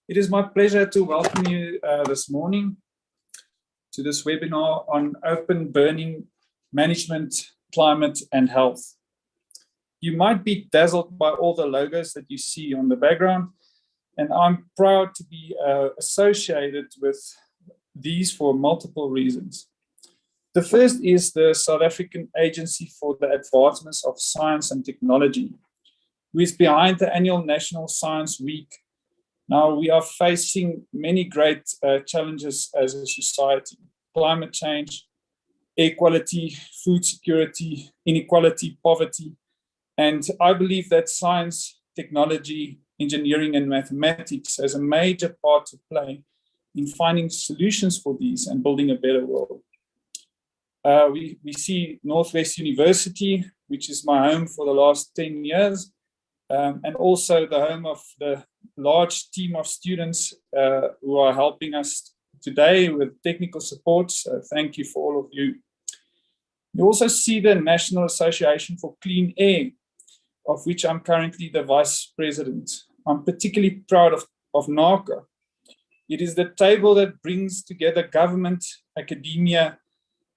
It is my pleasure to welcome you this morning to this webinar on open burning management, climate and health. You might be dazzled by all the logos that you see on the background, and I'm proud to be associated with these for multiple reasons. The first is the South African Agency for the Advancement of Science and Technology, who is behind the annual National Science Week. Now, we are facing many great challenges as a society: climate change, air quality, food security, inequality, poverty. And I believe that science, technology, engineering, and mathematics has a major part to play in finding solutions for these and building a better world. We see Northwest University, which is my home for the last 10 years, and also the home of the large team of students who are helping us today with technical support. So thank you for all of you. You also see the National Association for Clean Air, of which I'm currently the vice president. I'm particularly proud of NACA. It is the table that brings together government, academia,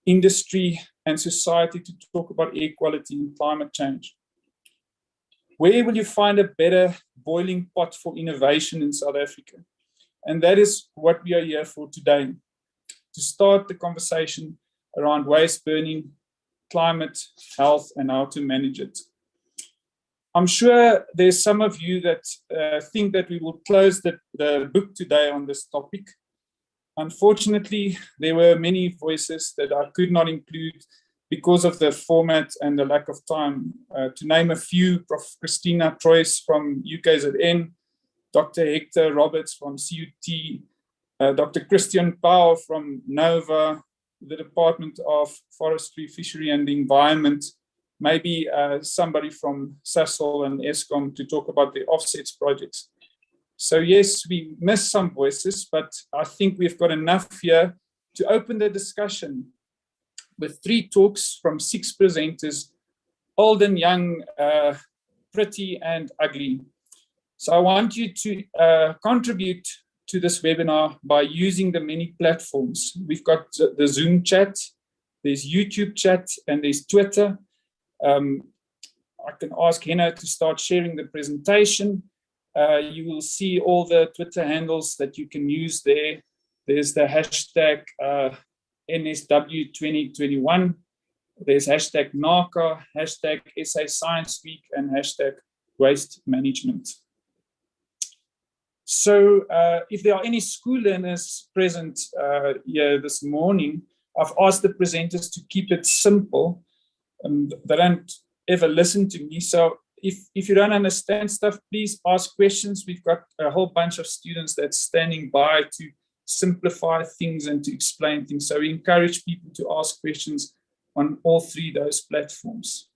industry, and society to talk about air quality and climate change. Where will you find a better boiling pot for innovation in South Africa? And that is what we are here for today, to start the conversation around waste burning, climate, health, and how to manage it. I'm sure there's some of you that think that we will close the book today on this topic. Unfortunately, there were many voices that I could not include because of the format and the lack of time. To name a few: Prof. Christina Troyes from UKZN, Dr. Hector Roberts from CUT, Dr. Christian Powell from NOVA, the Department of Forestry, Fishery and the Environment, maybe somebody from Sasol and Eskom to talk about the offsets projects. So yes, we missed some voices, but I think we've got enough here to open the discussion with 3 talks from 6 presenters, old and young, pretty and ugly. So I want you to contribute to this webinar by using the many platforms. We've got the Zoom chat, there's YouTube chat, and there's Twitter. I can ask Henna to start sharing the presentation. You will see all the Twitter handles that you can use there. There's the hashtag NSW2021. There's hashtag NACA, hashtag SA Science Week, and hashtag waste management. So if there are any school learners present here this morning, I've asked the presenters to keep it simple. They don't ever listen to me. So if you don't understand stuff, please ask questions. We've got a whole bunch of students that's standing by to simplify things and to explain things. So we encourage people to ask questions on all 3 of those platforms.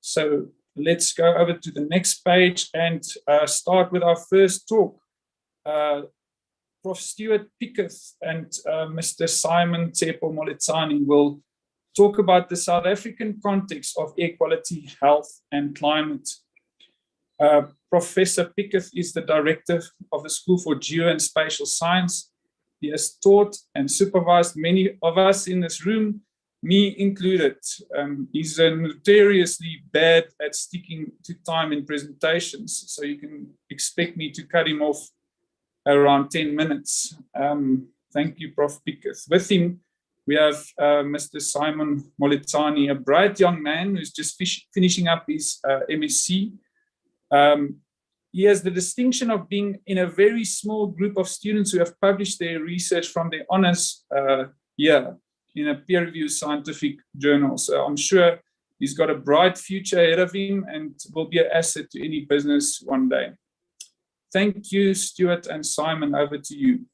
So let's go over to the next page and start with our first talk. Prof. Stuart, Piketh and Mr. Simon Tsepo Moletsane will talk about the South African context of air quality, health, and climate. Professor Piketh is the director of the School for Geo and Spatial Science. He has taught and supervised many of us in this room, me included. He's notoriously bad at sticking to time in presentations, so you can expect me to cut him off around 10 minutes. Thank you, Prof. Piketh. With him, we have Mr. Simon Moletsane, a bright young man who's just finishing up his MSc. He has the distinction of being in a very small group of students who have published their research from their honors year in a peer-reviewed scientific journal. So I'm sure he's got a bright future ahead of him and will be an asset to any business one day. Thank you, Stuart and Simon. Over to you.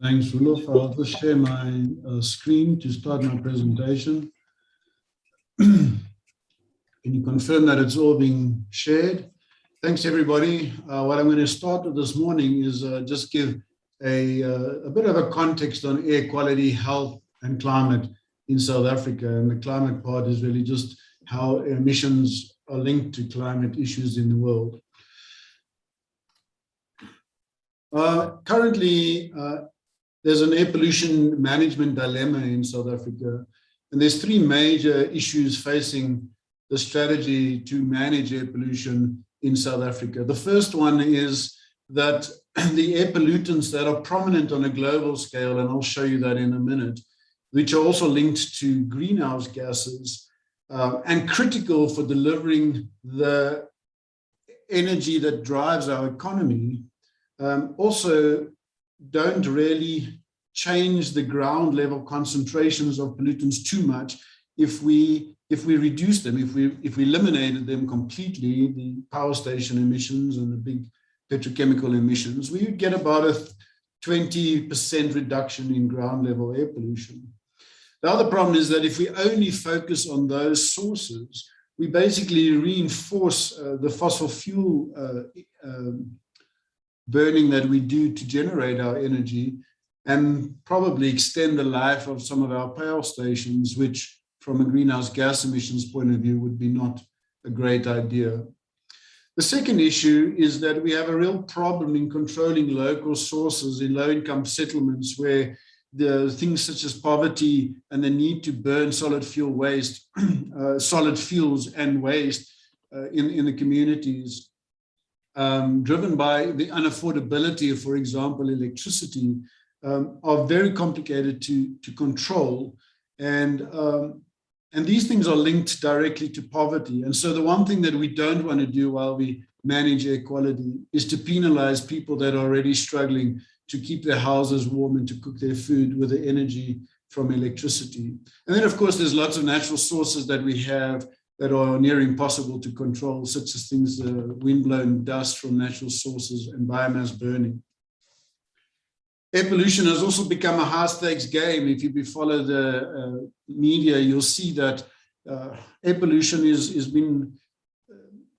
Thanks, Roelof. I'll just share my screen to start my presentation. Can you confirm that it's all being shared? Thanks, everybody. What I'm going to start with this morning is just give a bit of a context on air quality, health, and climate in South Africa. And the climate part is really just how emissions are linked to climate issues in the world. Currently, there's an air pollution management dilemma in South Africa, and there's three major issues facing the strategy to manage air pollution in South Africa. The first one is that the air pollutants that are prominent on a global scale, and I'll show you that in a minute, which are also linked to greenhouse gases and critical for delivering the energy that drives our economy, also don't really change the ground level concentrations of pollutants too much. If we reduce them, if we eliminated them completely, the power station emissions and the big petrochemical emissions, we would get about a 20% reduction in ground level air pollution. The other problem is that if we only focus on those sources, we basically reinforce the fossil fuel burning that we do to generate our energy, and probably extend the life of some of our power stations, which from a greenhouse gas emissions point of view would be not a great idea. The second issue is that we have a real problem in controlling local sources in low-income settlements, where the things such as poverty and the need to burn solid fuel waste, solid fuels and waste in the communities, driven by the unaffordability of, for example, electricity, are very complicated to control. And these things are linked directly to poverty. And so the one thing that we don't want to do while we manage air quality is to penalize people that are already struggling to keep their houses warm and to cook their food with the energy from electricity. And then, of course, there's lots of natural sources that we have that are near impossible to control, such as things, windblown dust from natural sources and biomass burning. Air pollution has also become a high-stakes game. If you follow the media, you'll see that air pollution is been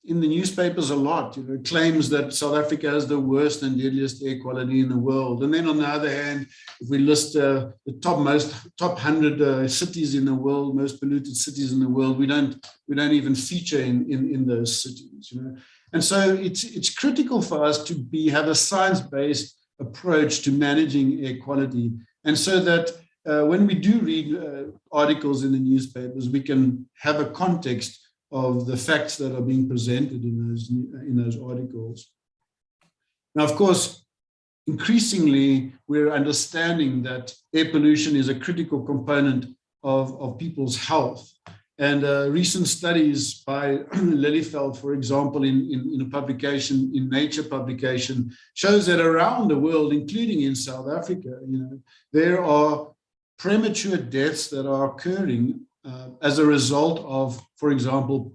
in the newspapers a lot. Claims that South Africa has the worst and deadliest air quality in the world. And then on the other hand, if we list the top 100 cities in the world, most polluted cities in the world, we don't even feature in those cities. And so it's critical for us to have a science-based approach to managing air quality, and so that when we do read articles in the newspapers, we can have a context of the facts that are being presented in those articles. Now, of course, increasingly we're understanding that air pollution is a critical component of people's health. And recent studies by Lelyveld, for example, in a publication, in Nature publication, shows that around the world, including in South Africa, there are premature deaths that are occurring as a result of, for example,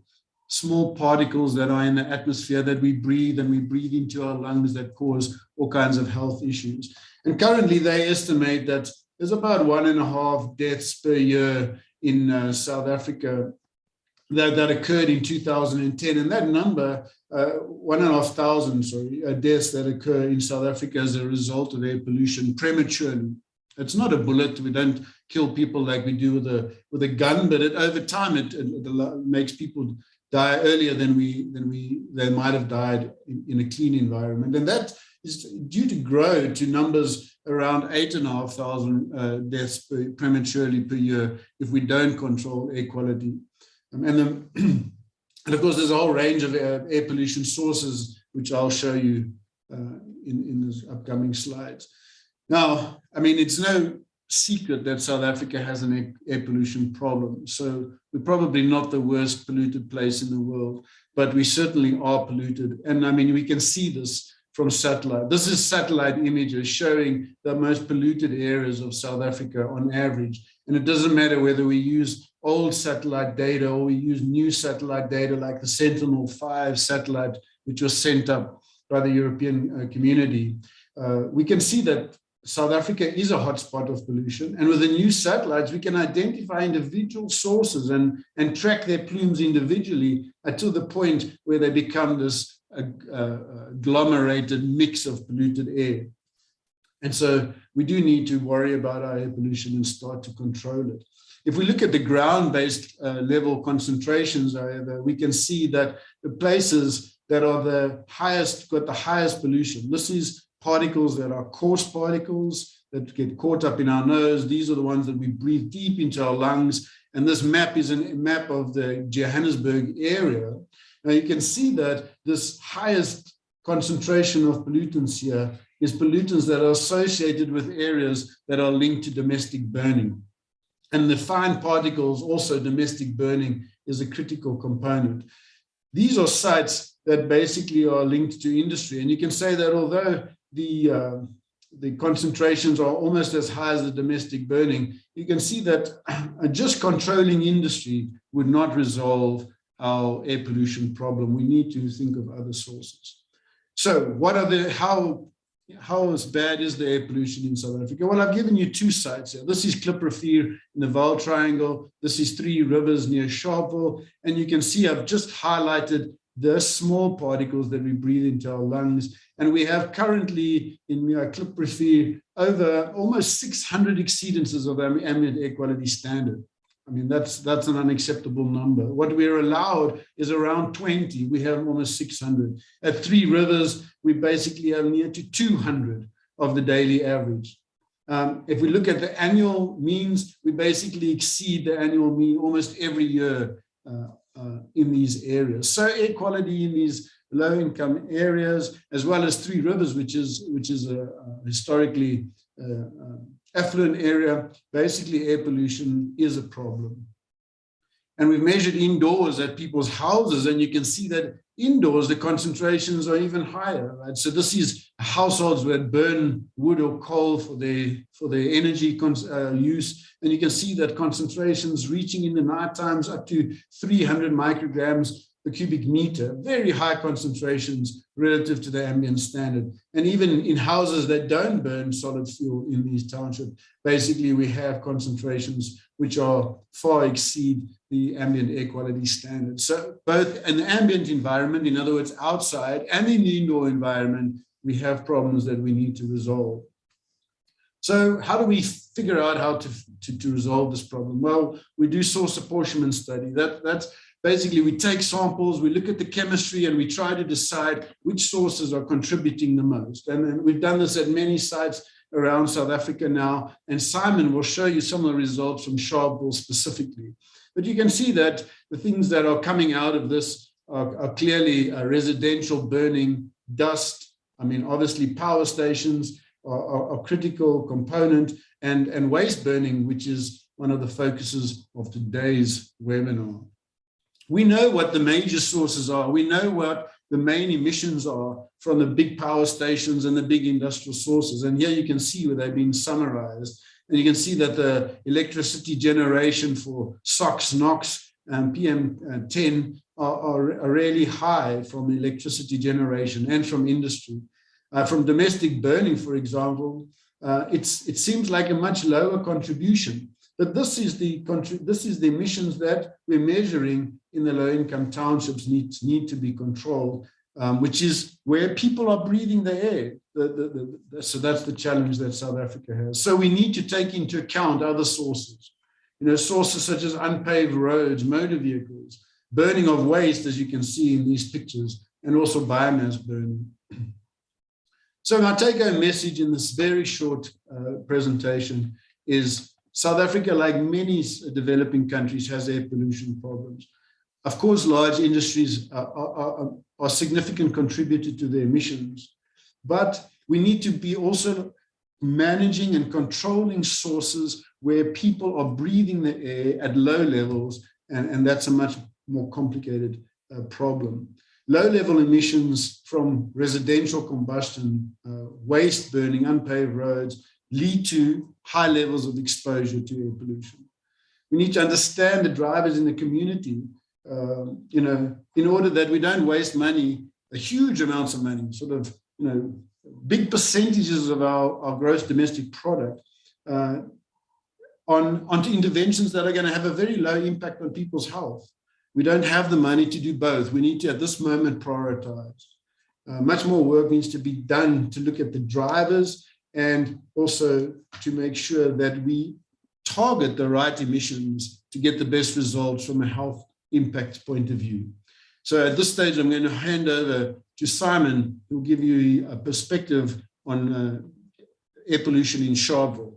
small particles that are in the atmosphere that we breathe, and we breathe into our lungs, that cause all kinds of health issues. And currently they estimate that there's about 1.5 deaths per year in South Africa that occurred in 2010, and that number, 1,500 deaths that occur in South Africa as a result of air pollution prematurely. It's not a bullet. We don't kill people like we do with a gun, but over time it makes people die earlier than they might have died in a clean environment, and that is due to grow to numbers around 8,500 deaths prematurely per year if we don't control air quality. And of course, there's a whole range of air pollution sources, which I'll show you in this upcoming slides. Now, I mean, it's no secret that South Africa has an air pollution problem. So we're probably not the worst polluted place in the world, but we certainly are polluted. And I mean, we can see this from satellite. This is satellite images showing the most polluted areas of South Africa on average. And it doesn't matter whether we use old satellite data or we use new satellite data like the Sentinel-5 satellite, which was sent up by the European community. We can see that South Africa is a hotspot of pollution. And with the new satellites, we can identify individual sources and track their plumes individually until the point where they become this agglomerated mix of polluted air. And so we do need to worry about our air pollution and start to control it. If we look at the ground-based level concentrations, however, we can see that the places that are the highest, got the highest pollution. This is particles that are coarse particles that get caught up in our nose. These are the ones that we breathe deep into our lungs. And this map is a map of the Johannesburg area. Now you can see that this highest concentration of pollutants here is pollutants that are associated with areas that are linked to domestic burning. And the fine particles, also domestic burning, is a critical component. These are sites that basically are linked to industry. And you can say that although the concentrations are almost as high as the domestic burning, you can see that just controlling industry would not resolve our air pollution problem. We need to think of other sources. So what are the, how as bad is the air pollution in South Africa? Well, I've given you two sites here. This is Kliprivier in the Vaal Triangle. This is Three Rivers near Sharpeville. And you can see I've just highlighted the small particles that we breathe into our lungs. And we have currently in Kliprivier over almost 600 exceedances of ambient air quality standard. I mean, that's an unacceptable number. What we're allowed is around 20. We have almost 600. At Three Rivers, we basically have near to 200 of the daily average. If we look at the annual means, we basically exceed the annual mean almost every year in these areas. So air quality in these low-income areas, as well as Three Rivers, which is a historically affluent area, basically air pollution is a problem. And we've measured indoors at people's houses, and you can see that indoors the concentrations are even higher, right? So this is households that burn wood or coal for their energy use, and you can see that concentrations reaching in the night times up to 300 micrograms per cubic meter, very high concentrations relative to the ambient standard. And even in houses that don't burn solid fuel in these townships, basically we have concentrations which are far exceed the ambient air quality standard. So both in the ambient environment, in other words, outside, and in the indoor environment, we have problems that we need to resolve. So how do we figure out how to resolve this problem? Well, we do source apportionment study. That's basically, we take samples, we look at the chemistry, and we try to decide which sources are contributing the most. And we've done this at many sites around South Africa now, and Simon will show you some of the results from Sharpville specifically. But you can see that the things that are coming out of this are clearly residential burning, dust. I mean, obviously power stations are a critical component, and waste burning, which is one of the focuses of today's webinar. We know what the major sources are. We know what the main emissions are from the big power stations and the big industrial sources. And here you can see where they've been summarized. And you can see that the electricity generation for SOx, NOx, and PM10 are really high from electricity generation and from industry. From domestic burning, for example, it seems like a much lower contribution. But this is the emissions that we're measuring in the low-income townships need to be controlled, which is where people are breathing the air. So that's the challenge that South Africa has. So we need to take into account other sources, sources such as unpaved roads, motor vehicles, burning of waste, as you can see in these pictures, and also biomass burning. So my take-home message in this very short presentation is South Africa, like many developing countries, has air pollution problems. Of course, large industries are a significant contributor to the emissions, but we need to be also managing and controlling sources where people are breathing the air at low levels, and that's a much more complicated problem. Low-level emissions from residential combustion, waste burning, unpaved roads, lead to high levels of exposure to air pollution. We need to understand the drivers in the community, in order that we don't waste money, huge amounts of money, sort of, big percentages of our gross domestic product onto interventions that are going to have a very low impact on people's health. We don't have the money to do both. We need to, at this moment, prioritize. Much more work needs to be done to look at the drivers and also to make sure that we target the right emissions to get the best results from a health impact point of view. So at this stage, I'm going to hand over to Simon, who will give you a perspective on air pollution in Sharpeville.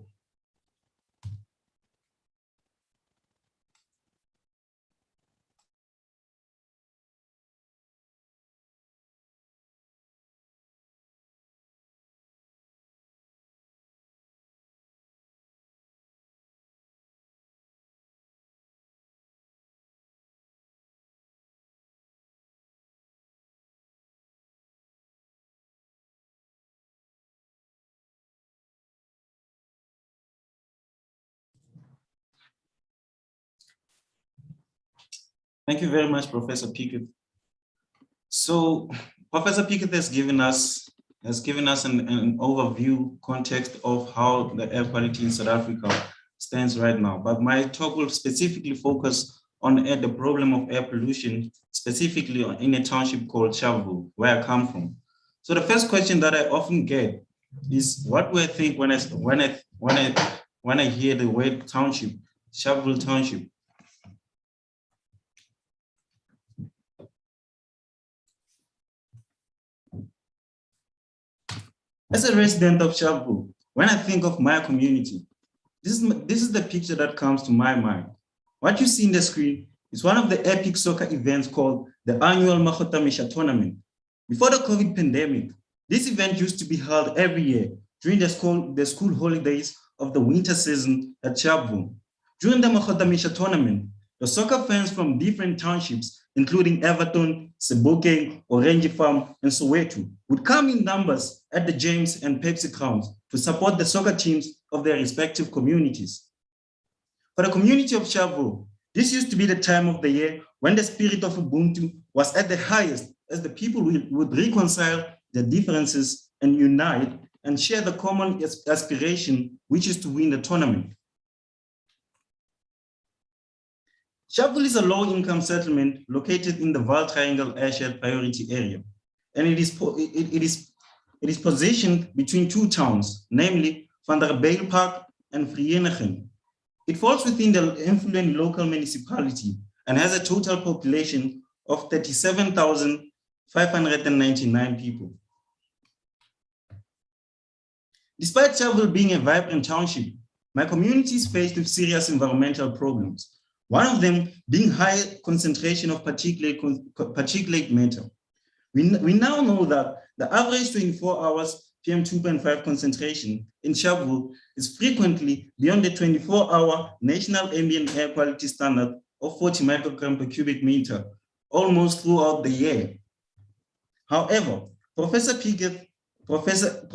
Thank you very much, Professor Piketh. So Professor Piketh has given us an overview context of how the air quality in South Africa stands right now. But my talk will specifically focus on the problem of air pollution, specifically in a township called Sharpville, where I come from. So the first question that I often get is, what do I think when I hear the word township, Sharpville Township? As a resident of Sharpville, when I think of my community, this is the picture that comes to my mind. What you see in the screen is one of the epic soccer events called the annual Moletsane tournament. Before the COVID pandemic, this event used to be held every year during the school holidays of the winter season at Sharpville. During the Moletsane tournament, the soccer fans from different townships, including Everton, Sebokeng, Orange Farm, and Soweto, would come in numbers at the James and Pepsi grounds to support the soccer teams of their respective communities. For the community of Sharpville, this used to be the time of the year when the spirit of Ubuntu was at the highest, as the people would reconcile their differences and unite and share the common aspiration, which is to win the tournament. Sharpville is a low-income settlement located in the Vaal Triangle Airshed Priority Area, and it is positioned between two towns, namely Vanderbijl Park and Vereeniging. It falls within the influent local municipality and has a total population of 37,599 people. Despite Sharpville being a vibrant township, my community is faced with serious environmental problems. One of them being high concentration of particulate matter. We now know that the average 24 hours PM2.5 concentration in Sharpville is frequently beyond the 24-hour national ambient air quality standard of 40 microgram per cubic meter, almost throughout the year. However, Professor Piketh, Professor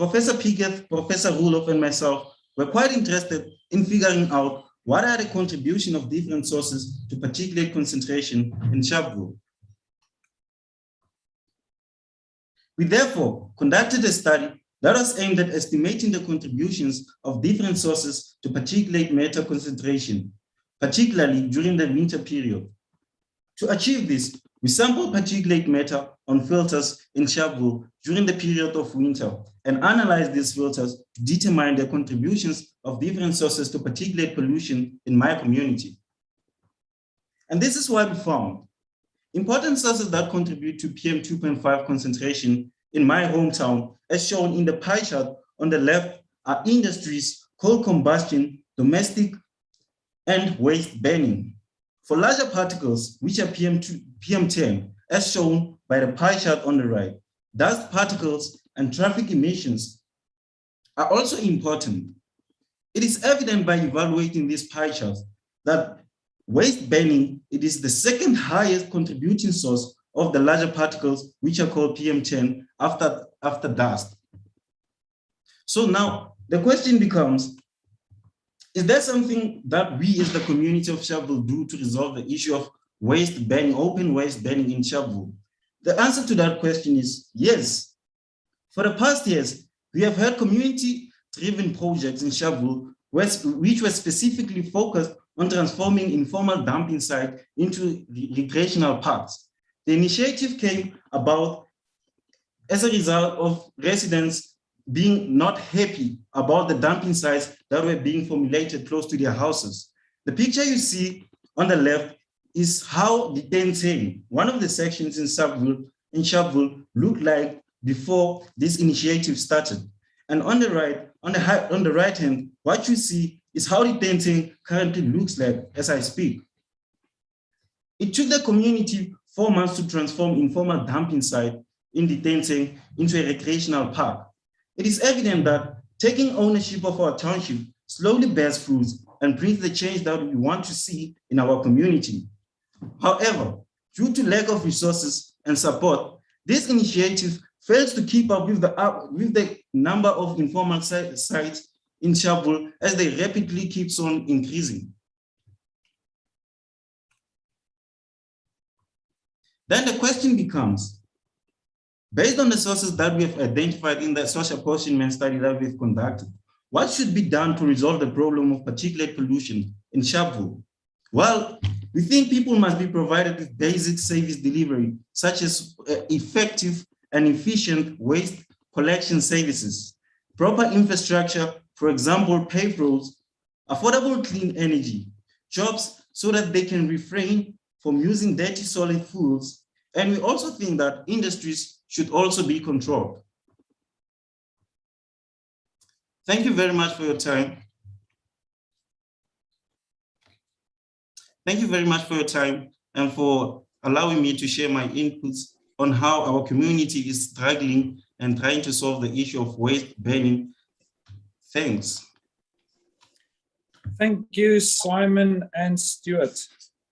Roelof, and myself were quite interested in figuring out what are the contribution of different sources to particulate concentration in Sharpville. We therefore conducted a study that was aimed at estimating the contributions of different sources to particulate matter concentration, particularly during the winter period. To achieve this, we sampled particulate matter on filters in Sharpville during the period of winter and analyzed these filters to determine the contributions of different sources to particulate pollution in my community. And this is what we found. Important sources that contribute to PM2.5 concentration in my hometown, as shown in the pie chart on the left, are industries, coal combustion, domestic, and waste burning. For larger particles, which are PM10, as shown by the pie chart on the right, dust particles and traffic emissions are also important. It is evident by evaluating these pie charts that waste burning, it is the second highest contributing source of the larger particles, which are called PM10 after dust. So now the question becomes, is there something that we as the community of Sharpville do to resolve the issue of waste burning, open waste burning in Sharpville? The answer to that question is yes. For the past years, we have had community-driven projects in Sharpville which were specifically focused on transforming informal dumping sites into recreational parks. The initiative came about as a result of residents being not happy about the dumping sites that were being formulated close to their houses. The picture you see on the left is how the Gauteng, one of the sections in Sharpville, looked like before this initiative started. And on the right hand, what you see is how the Gauteng currently looks like as I speak. It took the community 4 months to transform informal dumping site in the Gauteng into a recreational park. It is evident that taking ownership of our township slowly bears fruits and brings the change that we want to see in our community. However, due to lack of resources and support, this initiative fails to keep up with the number of informal sites in Sharpville as they rapidly keeps on increasing. Then the question becomes, based on the sources that we have identified in the social apportionment study that we've conducted, what should be done to resolve the problem of particulate pollution in Sharpville? Well, we think people must be provided with basic service delivery, such as effective and efficient waste collection services, proper infrastructure, for example, paved roads, affordable clean energy, jobs so that they can refrain from using dirty solid fuels. And we also think that industries should also be controlled. Thank you very much for your time. Thank you very much for your time and for allowing me to share my inputs on how our community is struggling and trying to solve the issue of waste burning. Thanks. Thank you, Simon and Stuart.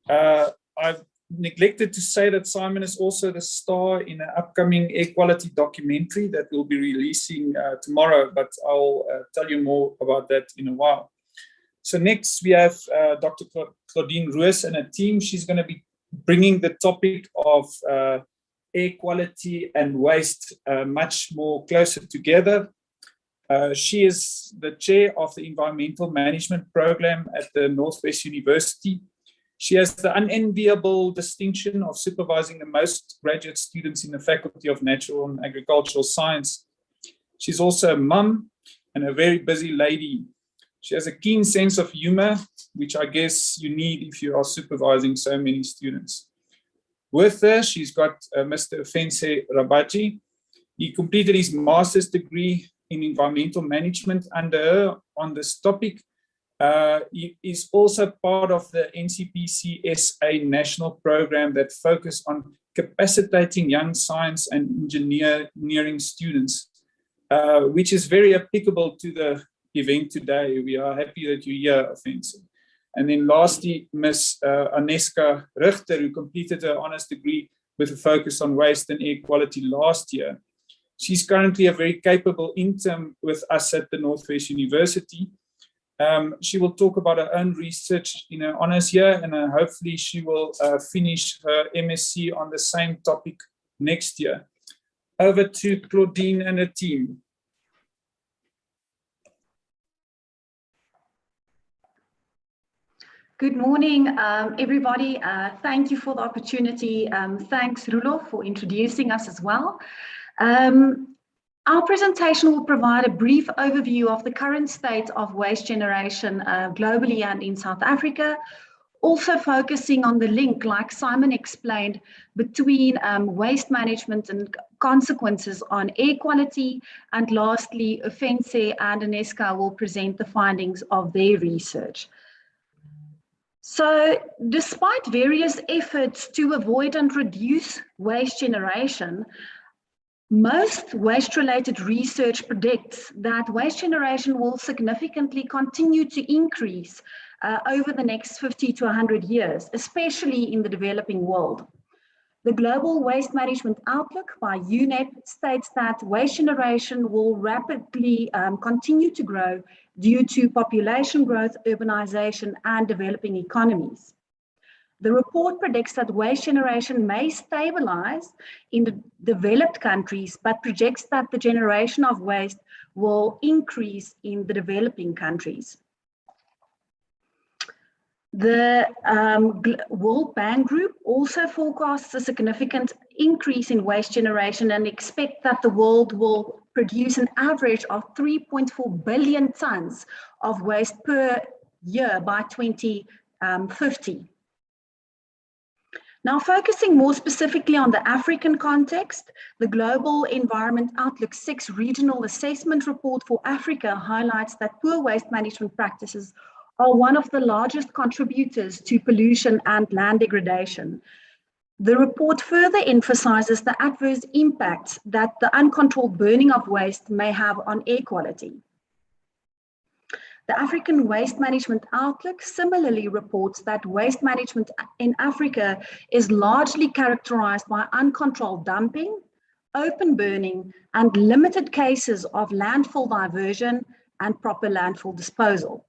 I've neglected to say that Simon is also the star in an upcoming air quality documentary that we'll be releasing tomorrow, but I'll tell you more about that in a while. So next we have Dr. Claudine Roos and a team. She's going to be bringing the topic of air quality and waste much more closer together. She is the chair of the Environmental Management Program at the Northwest University. She has the unenviable distinction of supervising the most graduate students in the Faculty of Natural and Agricultural Science. She's also a mum and a very busy lady. She has a keen sense of humor, which I guess you need if you are supervising so many students. With her, she's got Mr. Ofentse Rabaji. He completed his master's degree in environmental management under her on this topic. He is also part of the NCP CSIR national program that focus on capacitating young science and engineering students, which is very applicable to the event today. We are happy that you're here, Ofentse. And then lastly, Ms. Aneska Richter, who completed her honours degree with a focus on waste and air quality last year. She's currently a very capable intern with us at the Northwest University. She will talk about her own research in her honours year, and hopefully she will finish her MSc on the same topic next year. Over to Claudine and her team. Good morning, everybody. Thank you for the opportunity. Thanks, Roelof, for introducing us as well. Our presentation will provide a brief overview of the current state of waste generation globally and in South Africa, also focusing on the link, like Simon explained, between waste management and consequences on air quality. And lastly, Ofentse and Aneska will present the findings of their research. So, despite various efforts to avoid and reduce waste generation, most waste-related research predicts that waste generation will significantly continue to increase over the next 50 to 100 years, especially in the developing world. The Global Waste Management Outlook by UNEP states that waste generation will rapidly continue to grow due to population growth, urbanization, and developing economies. The report predicts that waste generation may stabilize in the developed countries, but projects that the generation of waste will increase in the developing countries. The World Bank Group also forecasts a significant increase in waste generation and expect that the world will produce an average of 3.4 billion tons of waste per year by 2050. Now, focusing more specifically on the African context, the Global Environment Outlook 6 Regional Assessment Report for Africa highlights that poor waste management practices are one of the largest contributors to pollution and land degradation. The report further emphasizes the adverse impacts that the uncontrolled burning of waste may have on air quality. The African Waste Management Outlook similarly reports that waste management in Africa is largely characterized by uncontrolled dumping, open burning, and limited cases of landfill diversion and proper landfill disposal.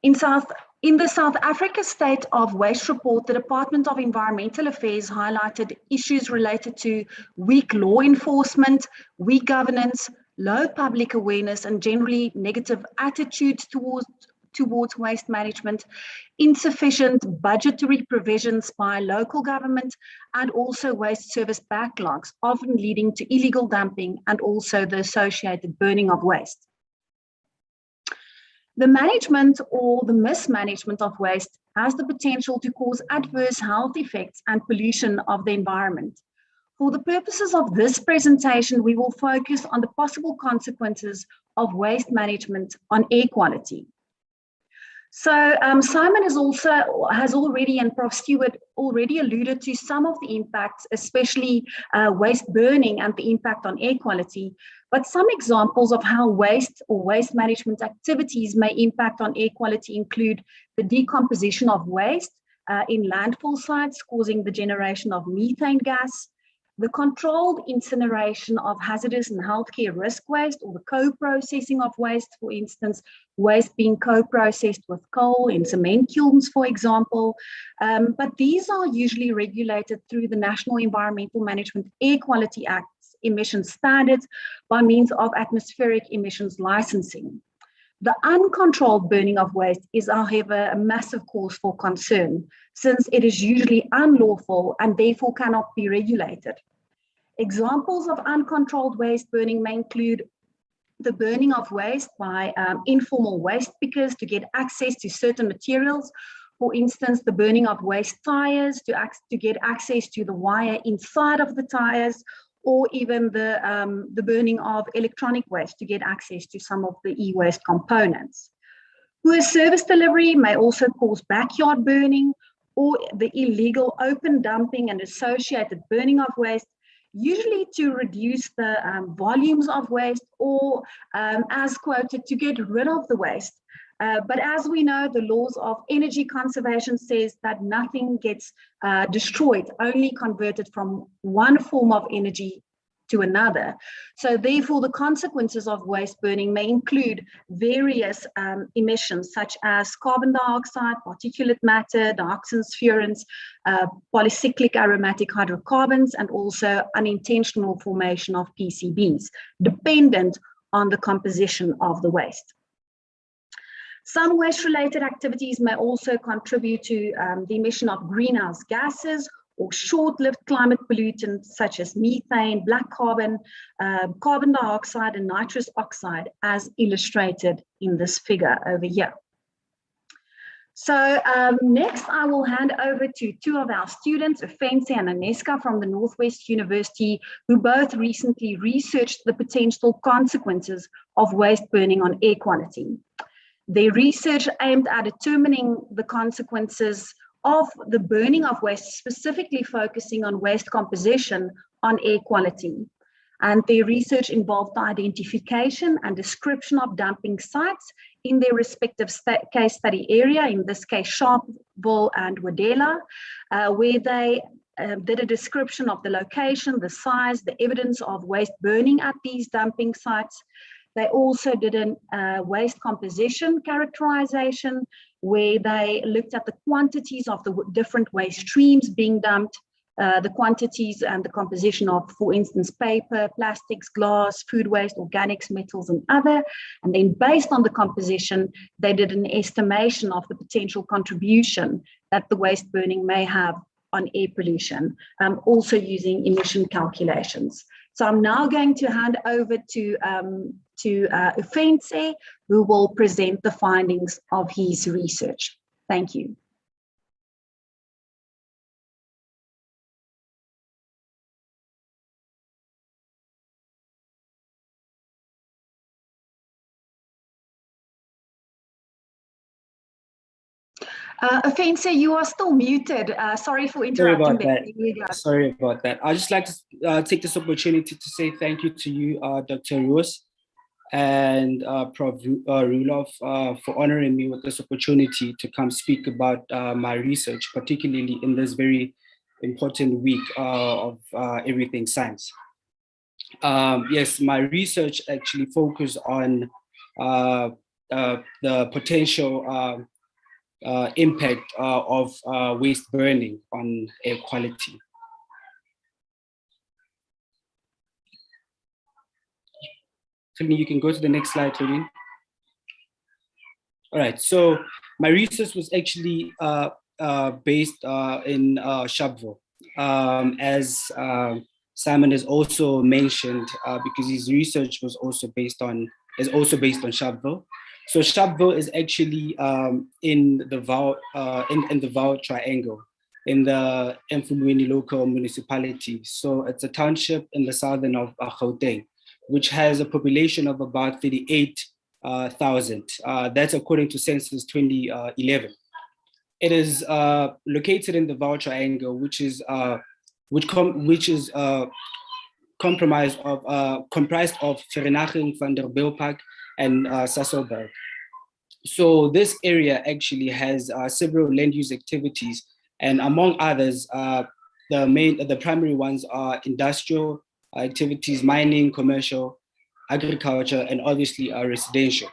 In the South Africa State of Waste report, the Department of Environmental Affairs highlighted issues related to weak law enforcement, weak governance, low public awareness, and generally negative attitudes towards waste management, insufficient budgetary provisions by local government, and also waste service backlogs, often leading to illegal dumping and also the associated burning of waste. The management or the mismanagement of waste has the potential to cause adverse health effects and pollution of the environment. For the purposes of this presentation, we will focus on the possible consequences of waste management on air quality. So Simon has already, and Prof. Stuart already alluded to some of the impacts, especially waste burning and the impact on air quality. But some examples of how waste or waste management activities may impact on air quality include the decomposition of waste in landfill sites, causing the generation of methane gas, the controlled incineration of hazardous and healthcare risk waste, or the co-processing of waste, for instance, waste being co-processed with coal in cement kilns, for example. But these are usually regulated through the National Environmental Management Air Quality Act's emission standards by means of atmospheric emissions licensing. The uncontrolled burning of waste is, however, a massive cause for concern, since it is usually unlawful and therefore cannot be regulated. Examples of uncontrolled waste burning may include the burning of waste by informal waste pickers to get access to certain materials. For instance, the burning of waste tires to get access to the wire inside of the tires, or even the burning of electronic waste to get access to some of the e-waste components. Poor service delivery may also cause backyard burning, or the illegal open dumping and associated burning of waste, usually to reduce the volumes of waste, or as quoted, to get rid of the waste. But as we know, the laws of energy conservation says that nothing gets destroyed, only converted from one form of energy to another. So therefore, the consequences of waste burning may include various emissions such as carbon dioxide, particulate matter, dioxins, furans, polycyclic aromatic hydrocarbons, and also unintentional formation of PCBs, dependent on the composition of the waste. Some waste-related activities may also contribute to the emission of greenhouse gases or short-lived climate pollutants such as methane, black carbon, carbon dioxide, and nitrous oxide, as illustrated in this figure over here. So next, I will hand over to two of our students, Ofentse and Aneska from the Northwest University, who both recently researched the potential consequences of waste burning on air quality. Their research aimed at determining the consequences of the burning of waste, specifically focusing on waste composition on air quality. And their research involved the identification and description of dumping sites in their respective case study area, in this case, Sharpville and Wadella, where they did a description of the location, the size, the evidence of waste burning at these dumping sites. They also did a waste composition characterization, where they looked at the quantities of the different waste streams being dumped, the quantities and the composition of, for instance, paper, plastics, glass, food waste, organics, metals, and other. And then based on the composition, they did an estimation of the potential contribution that the waste burning may have on air pollution, also using emission calculations. So I'm now going to hand over to Ofentse, who will present the findings of his research. Thank you. Ofentse, you are still muted. Sorry for interrupting. Sorry about that. I'd just like to take this opportunity to say thank you to you, Dr. Roos, and Prof. Roelof for honoring me with this opportunity to come speak about my research, particularly in this very important week of everything science. Yes, my research actually focused on the potential impact of waste burning on air quality. Claudine, you can go to the next slide, Claudine. All right, so my research was actually based in Sharpville, as Simon has also mentioned, because his research was also based on Sharpville. So Sharpville is actually in the Vaal Triangle, in the Emfulweni local municipality. So it's a township in the southern of Gauteng, which has a population of about 38,000. That's according to Census 2011. It is located in the Vaal Triangle, which is comprised of Vereeniging van der Bilpark and Sasolburg. So this area actually has several land use activities, and among others, the primary ones are industrial activities, mining, commercial, agriculture, and obviously residential.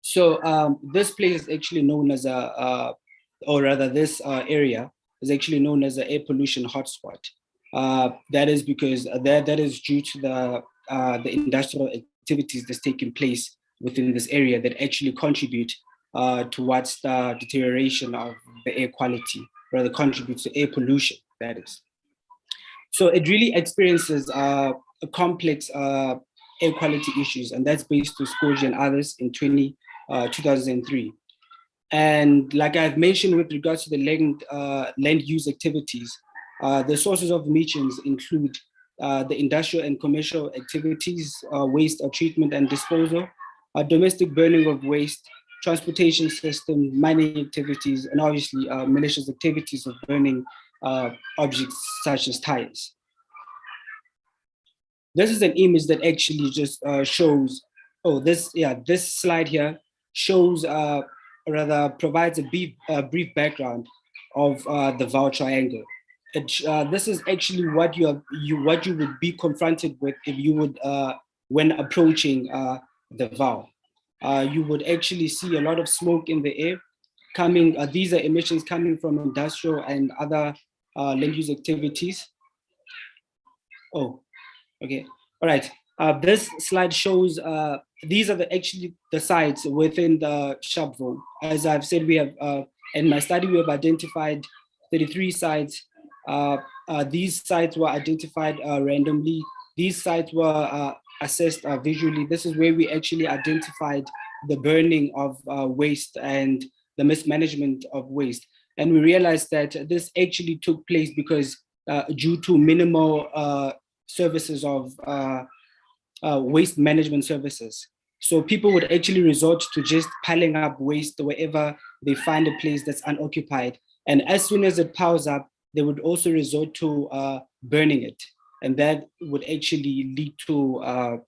So this place is actually known as this area is actually known as an air pollution hotspot. That is because that is due to the industrial activities that's taking place within this area that actually contribute towards the deterioration of the air quality, rather contributes to air pollution, that is. So it really experiences a complex air quality issues, and that's based to Scotia and others in 2003. And like I've mentioned with regards to the land use activities, the sources of emissions include the industrial and commercial activities, waste treatment and disposal, domestic burning of waste, transportation system, mining activities, and obviously malicious activities of burning objects such as tires. This is an image that actually just shows, this slide here shows, rather provides a brief background of the Vaal Triangle. This is actually what you would be confronted with if you would, when approaching the Vaal. You would actually see a lot of smoke in the air coming. These are emissions coming from industrial and other land use activities. Oh, okay, all right. This slide shows these are actually the sites within the Sharpville. As I've said, we have in my study we have identified 33 sites. These sites were identified randomly. These sites were assessed visually. This is where we actually identified the burning of waste and the mismanagement of waste. And we realized that this actually took place because due to minimal services of waste management services. So people would actually resort to just piling up waste wherever they find a place that's unoccupied. And as soon as it piles up, they would also resort to burning it. And that would actually lead to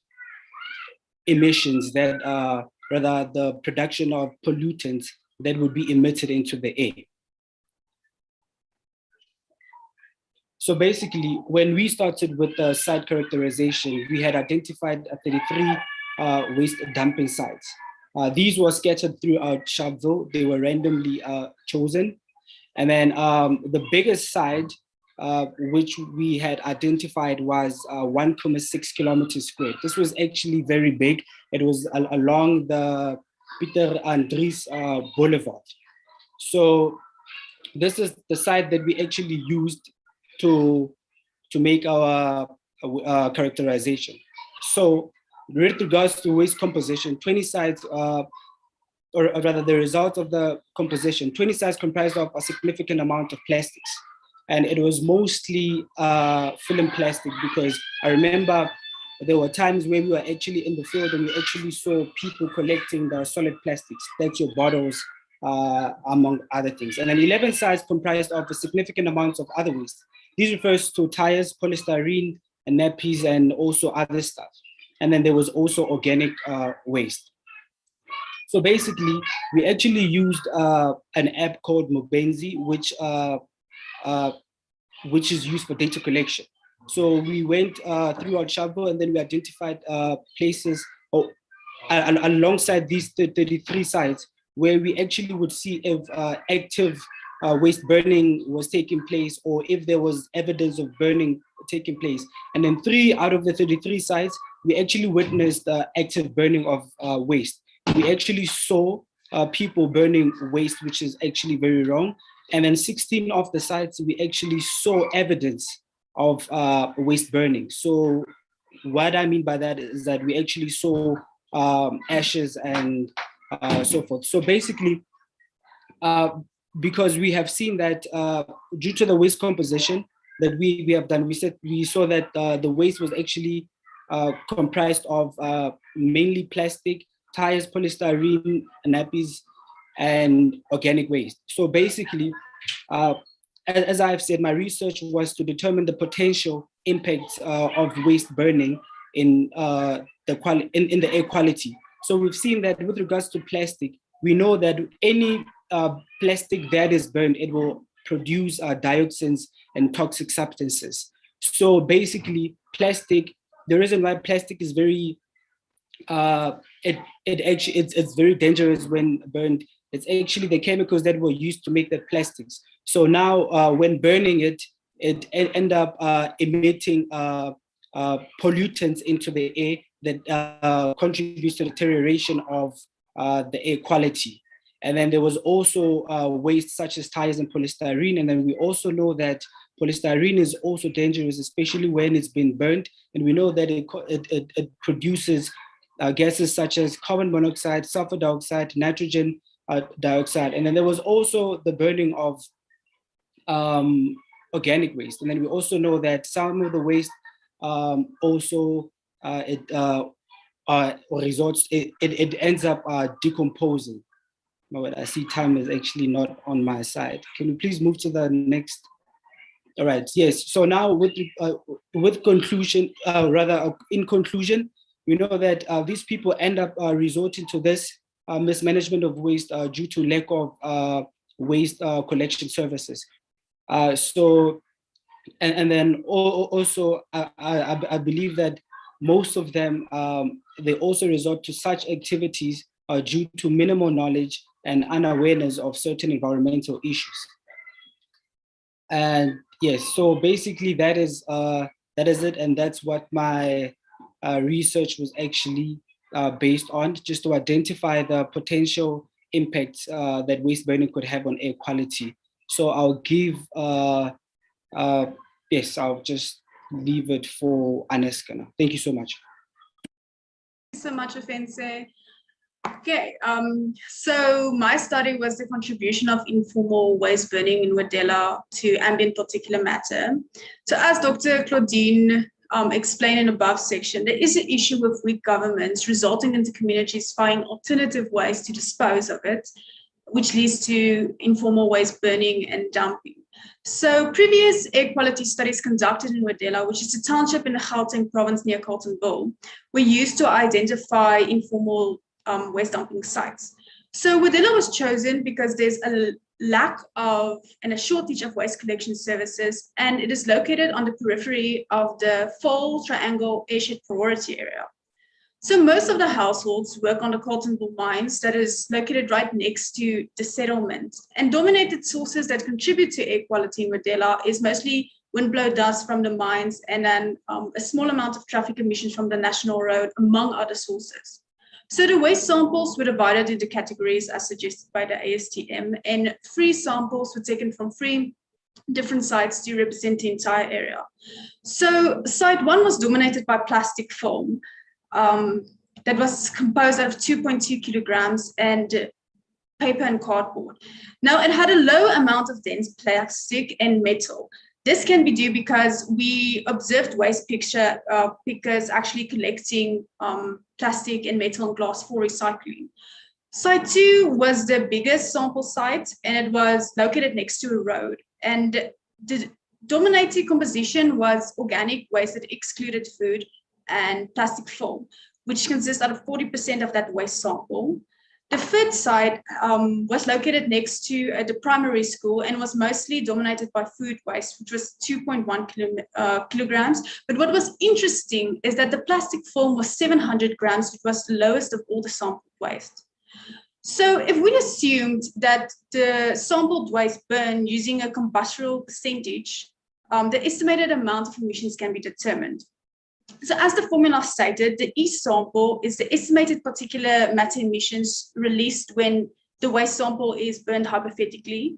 emissions that rather the production of pollutants that would be emitted into the air. So basically, when we started with the site characterization, we had identified 33 waste dumping sites. These were scattered throughout Sharpville. They were randomly chosen. And then the biggest site, which we had identified, was 1.6 kilometers squared. This was actually very big. It was along the Pieter Andries Boulevard. So this is the site that we actually used to make our characterization. So with regards to waste composition, 20 sites, or rather the result of the composition, 20 sites comprised of a significant amount of plastics. And it was mostly film plastic, because I remember there were times where we were actually in the field and we actually saw people collecting the solid plastics, that's your bottles, among other things. And then 11 sites comprised of a significant amount of other waste. This refers to tires, polystyrene, and nappies, and also other stuff. And then there was also organic waste. So basically, we actually used an app called Mobenzi, which is used for data collection. So we went throughout Sharpeville, and then we identified places alongside these 33 sites where we actually would see if active waste burning was taking place, or if there was evidence of burning taking place. And then 3 out of the 33 sites, we actually witnessed active burning of waste. We actually saw people burning waste, which is actually very wrong. And then 16 of the sites, we actually saw evidence of waste burning. So what I mean by that is that we actually saw ashes and so forth. So basically, because we have seen that due to the waste composition that we have done, we saw that the waste was actually comprised of mainly plastic, tires, polystyrene, nappies, and organic waste. So basically, as I've said, my research was to determine the potential impacts of waste burning in the air quality. So we've seen that with regards to plastic, we know that any plastic that is burned, it will produce dioxins and toxic substances. So basically, plastic, the reason why plastic is very it's very dangerous when burned. It's actually the chemicals that were used to make the plastics. So now when burning it end up emitting pollutants into the air that contributes to the deterioration of the air quality. And then there was also waste such as tires and polystyrene. And then we also know that polystyrene is also dangerous, especially when it's been burned. And we know that it produces gases such as carbon monoxide, sulfur dioxide, nitrogen dioxide. And then there was also the burning of organic waste. And then we also know that some of the waste also it ends up decomposing. But I see time is actually not on my side. Can you please move to the next? All right, yes. So now with conclusion, in conclusion, we know that these people end up resorting to this mismanagement of waste due to lack of waste collection services. So, and then also, I believe that most of them, they also resort to such activities due to minimal knowledge and unawareness of certain environmental issues. And yes, so basically that is it, and that's what my research was actually based on, just to identify the potential impacts that waste burning could have on air quality. So I'll give, yes, I'll just leave it for Aneska now. Thank you so much. Thank you so much, Ofentse. Okay, so my study was the contribution of informal waste burning in Wadella to ambient particulate matter. So as Dr. Claudine explained in the above section, there is an issue with weak governments resulting into communities finding alternative ways to dispose of it, which leads to informal waste burning and dumping. So previous air quality studies conducted in Wedela, which is a township in the Gauteng province near Carletonville, were used to identify informal waste dumping sites. So Wadella was chosen because there's a lack of and a shortage of waste collection services, and it is located on the periphery of the full triangle airshed priority area. So most of the households work on the Carletonville mines that is located right next to the settlement, and dominated sources that contribute to air quality in Wadella is mostly windblown dust from the mines, and then a small amount of traffic emissions from the national road, among other sources. So the waste samples were divided into categories as suggested by the ASTM, and 3 samples were taken from 3 different sites to represent the entire area. So site 1 was dominated by plastic film that was composed out of 2.2 kilograms and paper and cardboard. Now, it had a low amount of dense plastic and metal. This can be due because we observed waste pickers actually collecting plastic and metal and glass for recycling. Site 2 was the biggest sample site, and it was located next to a road. And the dominating composition was organic waste that excluded food and plastic film, which consists out of 40% of that waste sample. The third site was located next to the primary school and was mostly dominated by food waste, which was 2.1 kilograms. But what was interesting is that the plastic film was 700 grams, which was the lowest of all the sampled waste. So if we assumed that the sampled waste burned using a combustible percentage, the estimated amount of emissions can be determined. So as the formula stated, the E sample is the estimated particulate matter emissions released when the waste sample is burned hypothetically.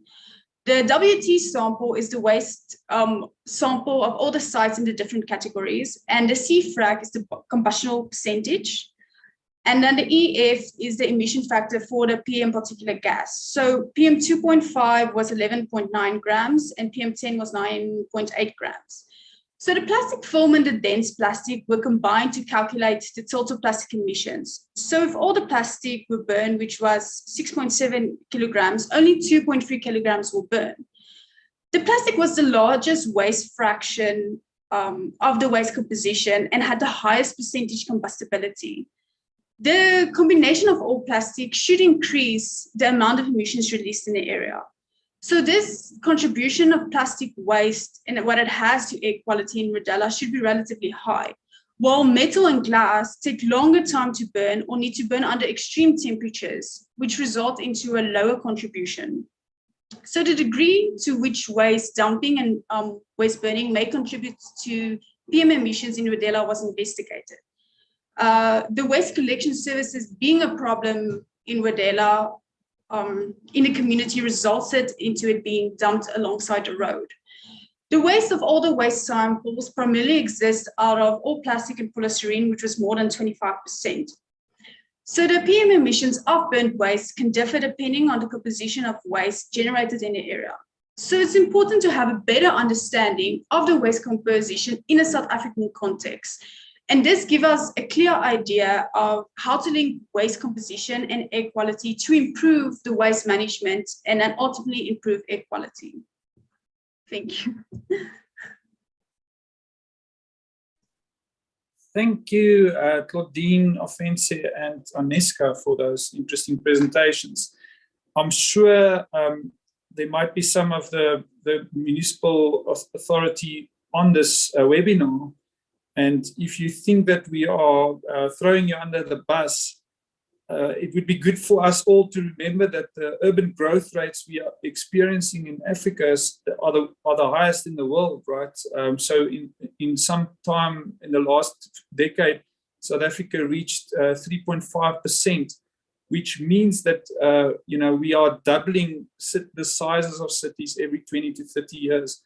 The WT sample is the waste sample of all the sites in the different categories, and the C frag is the combustible percentage. And then the EF is the emission factor for the PM particulate gas. So PM 2.5 was 11.9 grams and PM 10 was 9.8 grams. So the plastic film and the dense plastic were combined to calculate the total plastic emissions. So if all the plastic were burned, which was 6.7 kilograms, only 2.3 kilograms will burn. The plastic was the largest waste fraction of the waste composition and had the highest percentage combustibility. The combination of all plastic should increase the amount of emissions released in the area. So this contribution of plastic waste and what it has to air quality in Wadella should be relatively high, while metal and glass take longer time to burn or need to burn under extreme temperatures, which result into a lower contribution. So the degree to which waste dumping and waste burning may contribute to PM emissions in Wadella was investigated. The waste collection services being a problem in Wadella in the community resulted into it being dumped alongside the road. The waste of all the waste samples primarily exists out of all plastic and polystyrene, which was more than 25%. So the PM emissions of burnt waste can differ depending on the composition of waste generated in the area. So it's important to have a better understanding of the waste composition in a South African context. And this gives us a clear idea of how to link waste composition and air quality to improve the waste management and then ultimately improve air quality. Thank you. Thank you, Claudine, Ofentse, and Aneska for those interesting presentations. I'm sure there might be some of the municipal authority on this webinar. And if you think that we are throwing you under the bus, it would be good for us all to remember that the urban growth rates we are experiencing in Africa are the highest in the world, right? So in some time in the last decade, South Africa reached 3.5%, which means that we are doubling the sizes of cities every 20 to 30 years.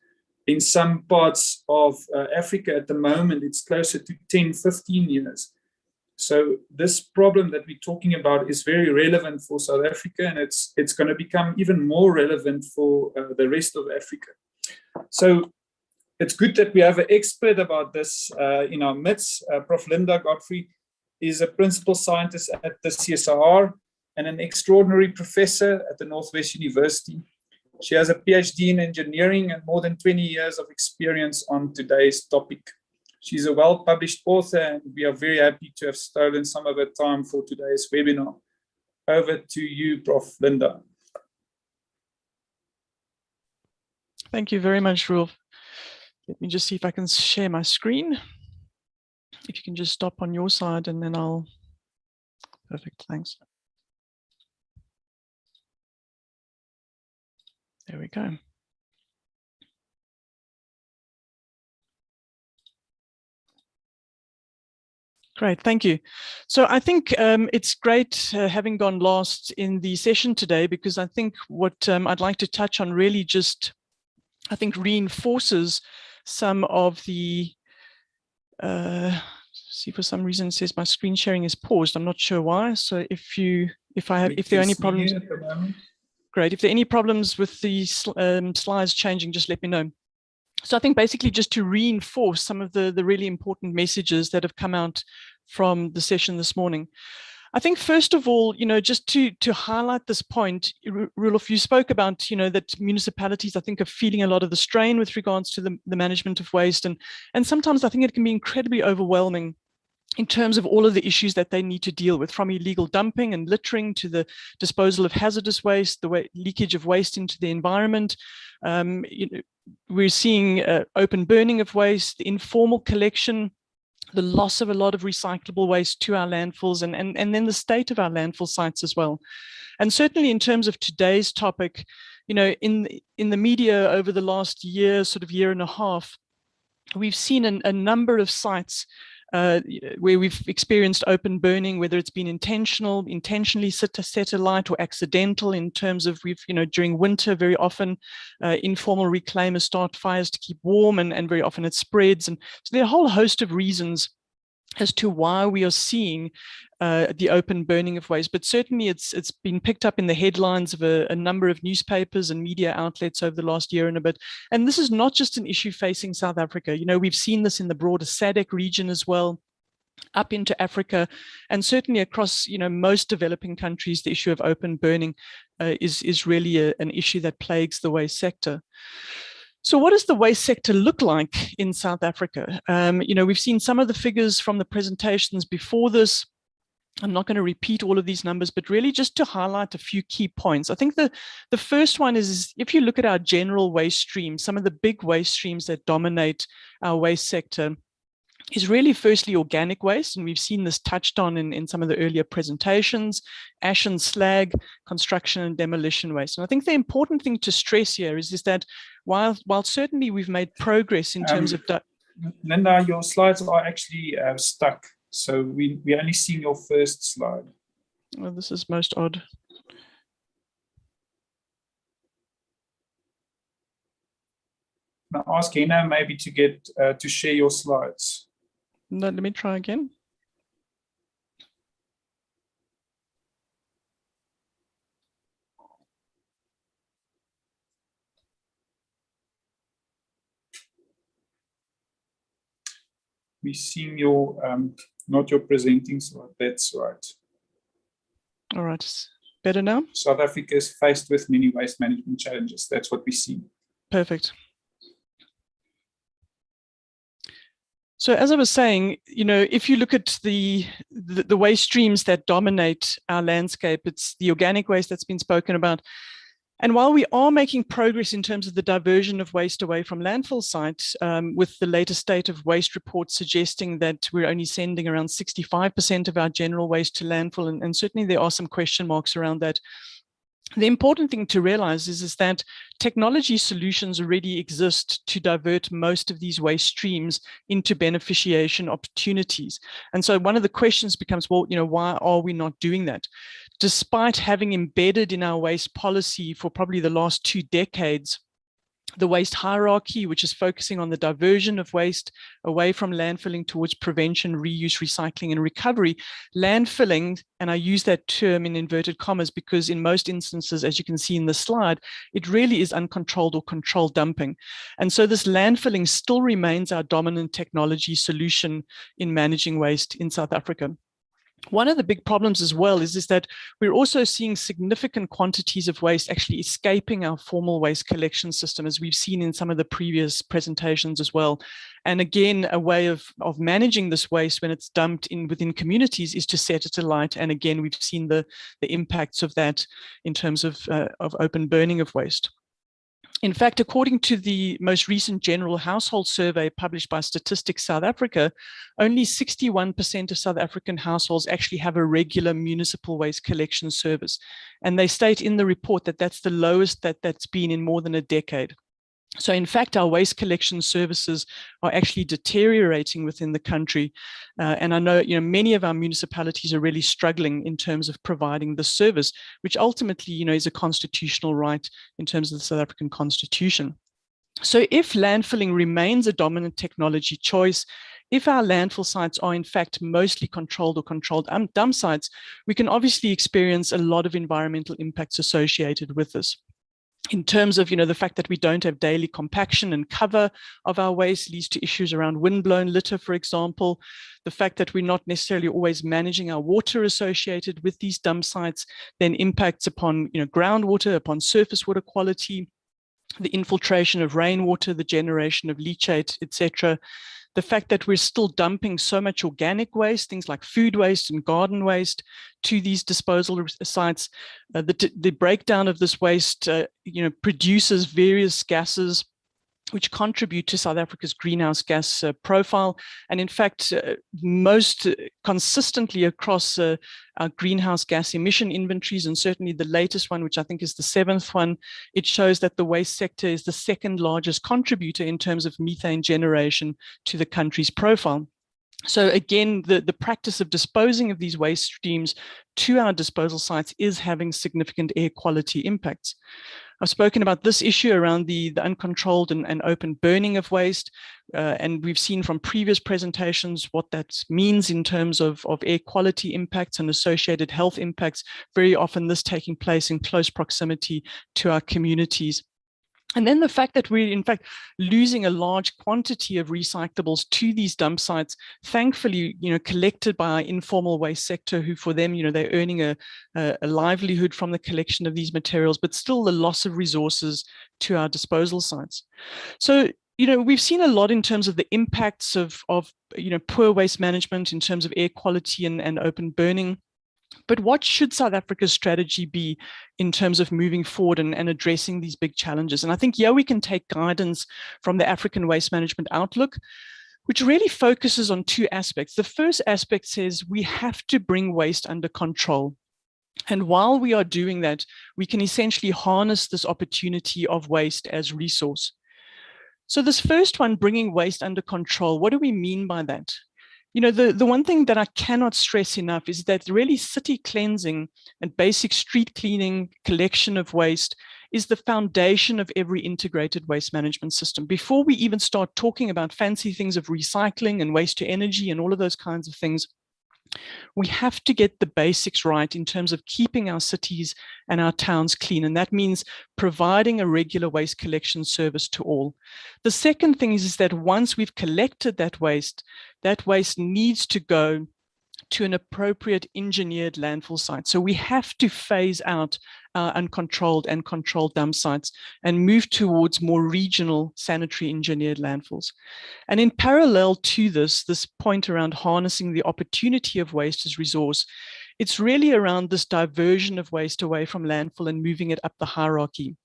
In some parts of Africa at the moment, it's closer to 10, 15 years. So this problem that we're talking about is very relevant for South Africa, and it's going to become even more relevant for the rest of Africa. So it's good that we have an expert about this in our midst. Prof. Godfrey is a principal scientist at the CSIR and an extraordinary professor at the Northwest University. She has a PhD in engineering and more than 20 years of experience on today's topic. She's a well-published author, and we are very happy to have stolen some of her time for today's webinar. Over to you, Prof. Linda. Thank you very much, Roelof. Let me just see if I can share my screen. If you can just stop on your side and then I'll, perfect, thanks. There we go. Great, thank you. So I think it's great having gone last in the session today, because I think what I'd like to touch on really just I think reinforces some of the, see, for some reason it says my screen sharing is paused. I'm not sure why. So if there are any problems, at the moment. Great. If there are any problems with the slides changing, just let me know. So I think basically just to reinforce some of the really important messages that have come out from the session this morning. I think first of all, just to highlight this point, Roelof, you spoke about, that municipalities, I think, are feeling a lot of the strain with regards to the management of waste. And sometimes I think it can be incredibly overwhelming in terms of all of the issues that they need to deal with, from illegal dumping and littering to the disposal of hazardous waste, the leakage of waste into the environment. We're seeing open burning of waste, the informal collection, the loss of a lot of recyclable waste to our landfills, and then the state of our landfill sites as well. And certainly in terms of today's topic, in the media over the last year, sort of year and a half, we've seen a number of sites where we've experienced open burning, whether it's been intentionally set alight, or accidental, in terms of during winter, very often informal reclaimers start fires to keep warm, and very often it spreads. And so there are a whole host of reasons as to why we are seeing the open burning of waste. But certainly it's been picked up in the headlines of a number of newspapers and media outlets over the last year and a bit. And this is not just an issue facing South Africa. We've seen this in the broader SADC region as well, up into Africa, and certainly across most developing countries. The issue of open burning is really an issue that plagues the waste sector. So what does the waste sector look like in South Africa? We've seen some of the figures from the presentations before this. I'm not going to repeat all of these numbers, but really just to highlight a few key points. I think the first one is, if you look at our general waste streams, some of the big waste streams that dominate our waste sector is really firstly organic waste, and we've seen this touched on in some of the earlier presentations: ash and slag, construction and demolition waste. And I think the important thing to stress here is that while certainly we've made progress in terms of... Linda, your slides are actually stuck. So we only seen your first slide. Well, this is most odd. Now ask Hina maybe to get to share your slides. No, let me try again. We've seen your, not your presenting slide, that's right. All right, better now? South Africa is faced with many waste management challenges. That's what we see. Perfect. So as I was saying, if you look at the waste streams that dominate our landscape, it's the organic waste that's been spoken about. And while we are making progress in terms of the diversion of waste away from landfill sites, with the latest state of waste reports suggesting that we're only sending around 65% of our general waste to landfill, and certainly there are some question marks around that. The important thing to realize is that technology solutions already exist to divert most of these waste streams into beneficiation opportunities. And so one of the questions becomes, well, why are we not doing that? Despite having embedded in our waste policy for probably the last 2 decades, the waste hierarchy, which is focusing on the diversion of waste away from landfilling towards prevention, reuse, recycling, and recovery. Landfilling, and I use that term in inverted commas because in most instances, as you can see in the slide, it really is uncontrolled or controlled dumping. And so this landfilling still remains our dominant technology solution in managing waste in South Africa. One of the big problems as well is that we're also seeing significant quantities of waste actually escaping our formal waste collection system, as we've seen in some of the previous presentations as well. And again, a way of managing this waste when it's dumped within communities is to set it alight. And again, we've seen the impacts of that in terms of open burning of waste. In fact, according to the most recent general household survey published by Statistics South Africa, only 61% of South African households actually have a regular municipal waste collection service. And they state in the report that that's the lowest that's been in more than a decade. So in fact, our waste collection services are actually deteriorating within the country. And I know, many of our municipalities are really struggling in terms of providing the service, which ultimately, is a constitutional right in terms of the South African Constitution. So if landfilling remains a dominant technology choice, if our landfill sites are in fact mostly controlled or controlled dump sites, we can obviously experience a lot of environmental impacts associated with this. In terms of, the fact that we don't have daily compaction and cover of our waste leads to issues around windblown litter, for example. The fact that we're not necessarily always managing our water associated with these dump sites then impacts upon, groundwater, upon surface water quality, the infiltration of rainwater, the generation of leachate, etc. The fact that we're still dumping so much organic waste, things like food waste and garden waste, to these disposal sites, the breakdown of this waste, produces various gases which contribute to South Africa's greenhouse gas profile. And in fact, most consistently across our greenhouse gas emission inventories, and certainly the latest one, which I think is the 7th one, it shows that the waste sector is the second largest contributor in terms of methane generation to the country's profile. So again, the practice of disposing of these waste streams to our disposal sites is having significant air quality impacts. I've spoken about this issue around the uncontrolled and open burning of waste, and we've seen from previous presentations what that means in terms of air quality impacts and associated health impacts, very often this taking place in close proximity to our communities. And then the fact that we're in fact losing a large quantity of recyclables to these dump sites, thankfully, collected by our informal waste sector, who for them, they're earning a livelihood from the collection of these materials, but still the loss of resources to our disposal sites. So, we've seen a lot in terms of the impacts of poor waste management in terms of air quality and open burning. But what should South Africa's strategy be in terms of moving forward and addressing these big challenges? And I think, we can take guidance from the African Waste Management Outlook, which really focuses on two aspects. The first aspect says we have to bring waste under control. And while we are doing that, we can essentially harness this opportunity of waste as resource. So this first one, bringing waste under control, what do we mean by that? The one thing that I cannot stress enough is that really city cleansing and basic street cleaning, collection of waste is the foundation of every integrated waste management system. Before we even start talking about fancy things of recycling and waste to energy and all of those kinds of things, we have to get the basics right in terms of keeping our cities and our towns clean. And that means providing a regular waste collection service to all. The second thing is that once we've collected that waste needs to go to an appropriate engineered landfill site. So we have to phase out our uncontrolled and controlled dump sites and move towards more regional sanitary engineered landfills. And in parallel to this point around harnessing the opportunity of waste as resource, it's really around this diversion of waste away from landfill and moving it up the hierarchy.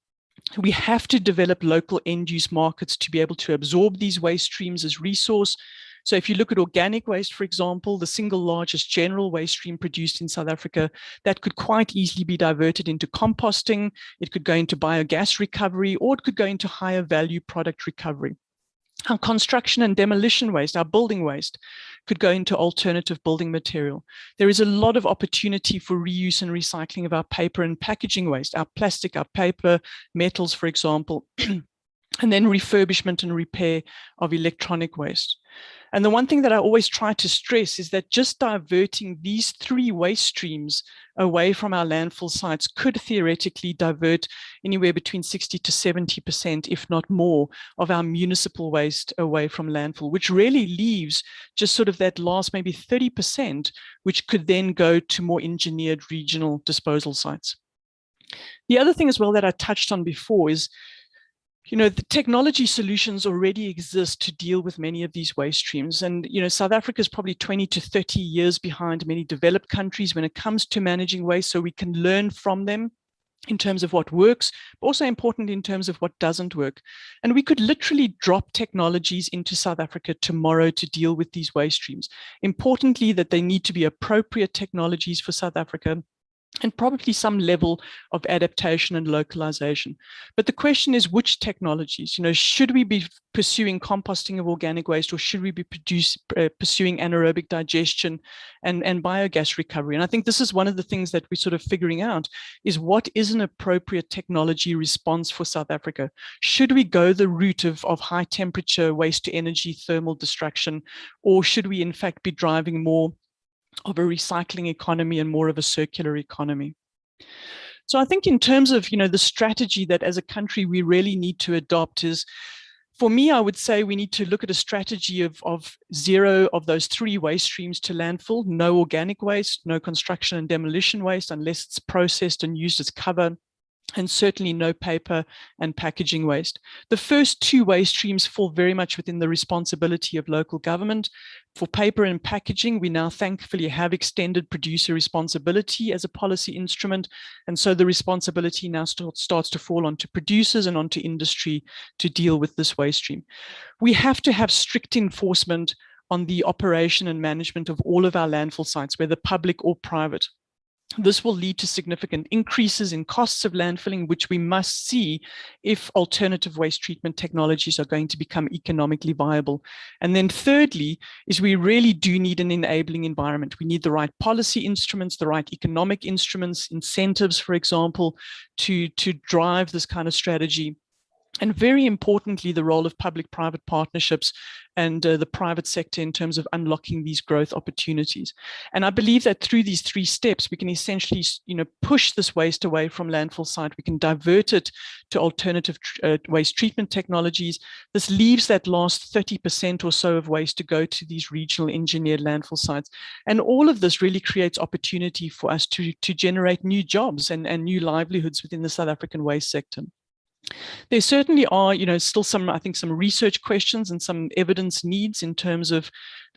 We have to develop local end-use markets to be able to absorb these waste streams as resource. So if you look at organic waste, for example, the single largest general waste stream produced in South Africa, that could quite easily be diverted into composting, it could go into biogas recovery, or it could go into higher value product recovery. Our construction and demolition waste, our building waste, could go into alternative building material. There is a lot of opportunity for reuse and recycling of our paper and packaging waste, our plastic, our paper, metals, for example, and then refurbishment and repair of electronic waste. And the one thing that I always try to stress is that just diverting these three waste streams away from our landfill sites could theoretically divert anywhere between 60 to 70%, if not more, of our municipal waste away from landfill, which really leaves just sort of that last maybe 30%, which could then go to more engineered regional disposal sites. The other thing as well that I touched on before is, the technology solutions already exist to deal with many of these waste streams. And, South Africa is probably 20 to 30 years behind many developed countries when it comes to managing waste, so we can learn from them in terms of what works, but also important in terms of what doesn't work. And we could literally drop technologies into South Africa tomorrow to deal with these waste streams. Importantly, that they need to be appropriate technologies for South Africa, and probably some level of adaptation and localization. But the question is, which technologies? Should we be pursuing composting of organic waste, or should we be pursuing anaerobic digestion and biogas recovery? And I think this is one of the things that we're sort of figuring out, is what is an appropriate technology response for South Africa? Should we go the route of high temperature waste to energy thermal destruction, or should we in fact be driving more of a recycling economy and more of a circular economy? So I think in terms of, the strategy that as a country we really need to adopt is, for me, I would say we need to look at a strategy of zero of those 3 waste streams to landfill: no organic waste, no construction and demolition waste unless it's processed and used as cover, and certainly no paper and packaging waste. The first 2 waste streams fall very much within the responsibility of local government. For paper and packaging, we now thankfully have extended producer responsibility as a policy instrument. And so the responsibility now starts to fall onto producers and onto industry to deal with this waste stream. We have to have strict enforcement on the operation and management of all of our landfill sites, whether public or private. This will lead to significant increases in costs of landfilling, which we must see if alternative waste treatment technologies are going to become economically viable. And then thirdly, is we really do need an enabling environment. We need the right policy instruments, the right economic instruments, incentives, for example, to drive this kind of strategy. And very importantly, the role of public-private partnerships and the private sector in terms of unlocking these growth opportunities. And I believe that through these 3 steps, we can essentially, push this waste away from landfill site. We can divert it to alternative waste treatment technologies. This leaves that last 30% or so of waste to go to these regional engineered landfill sites. And all of this really creates opportunity for us to generate new jobs and new livelihoods within the South African waste sector. There certainly are, still some research questions and some evidence needs in terms of,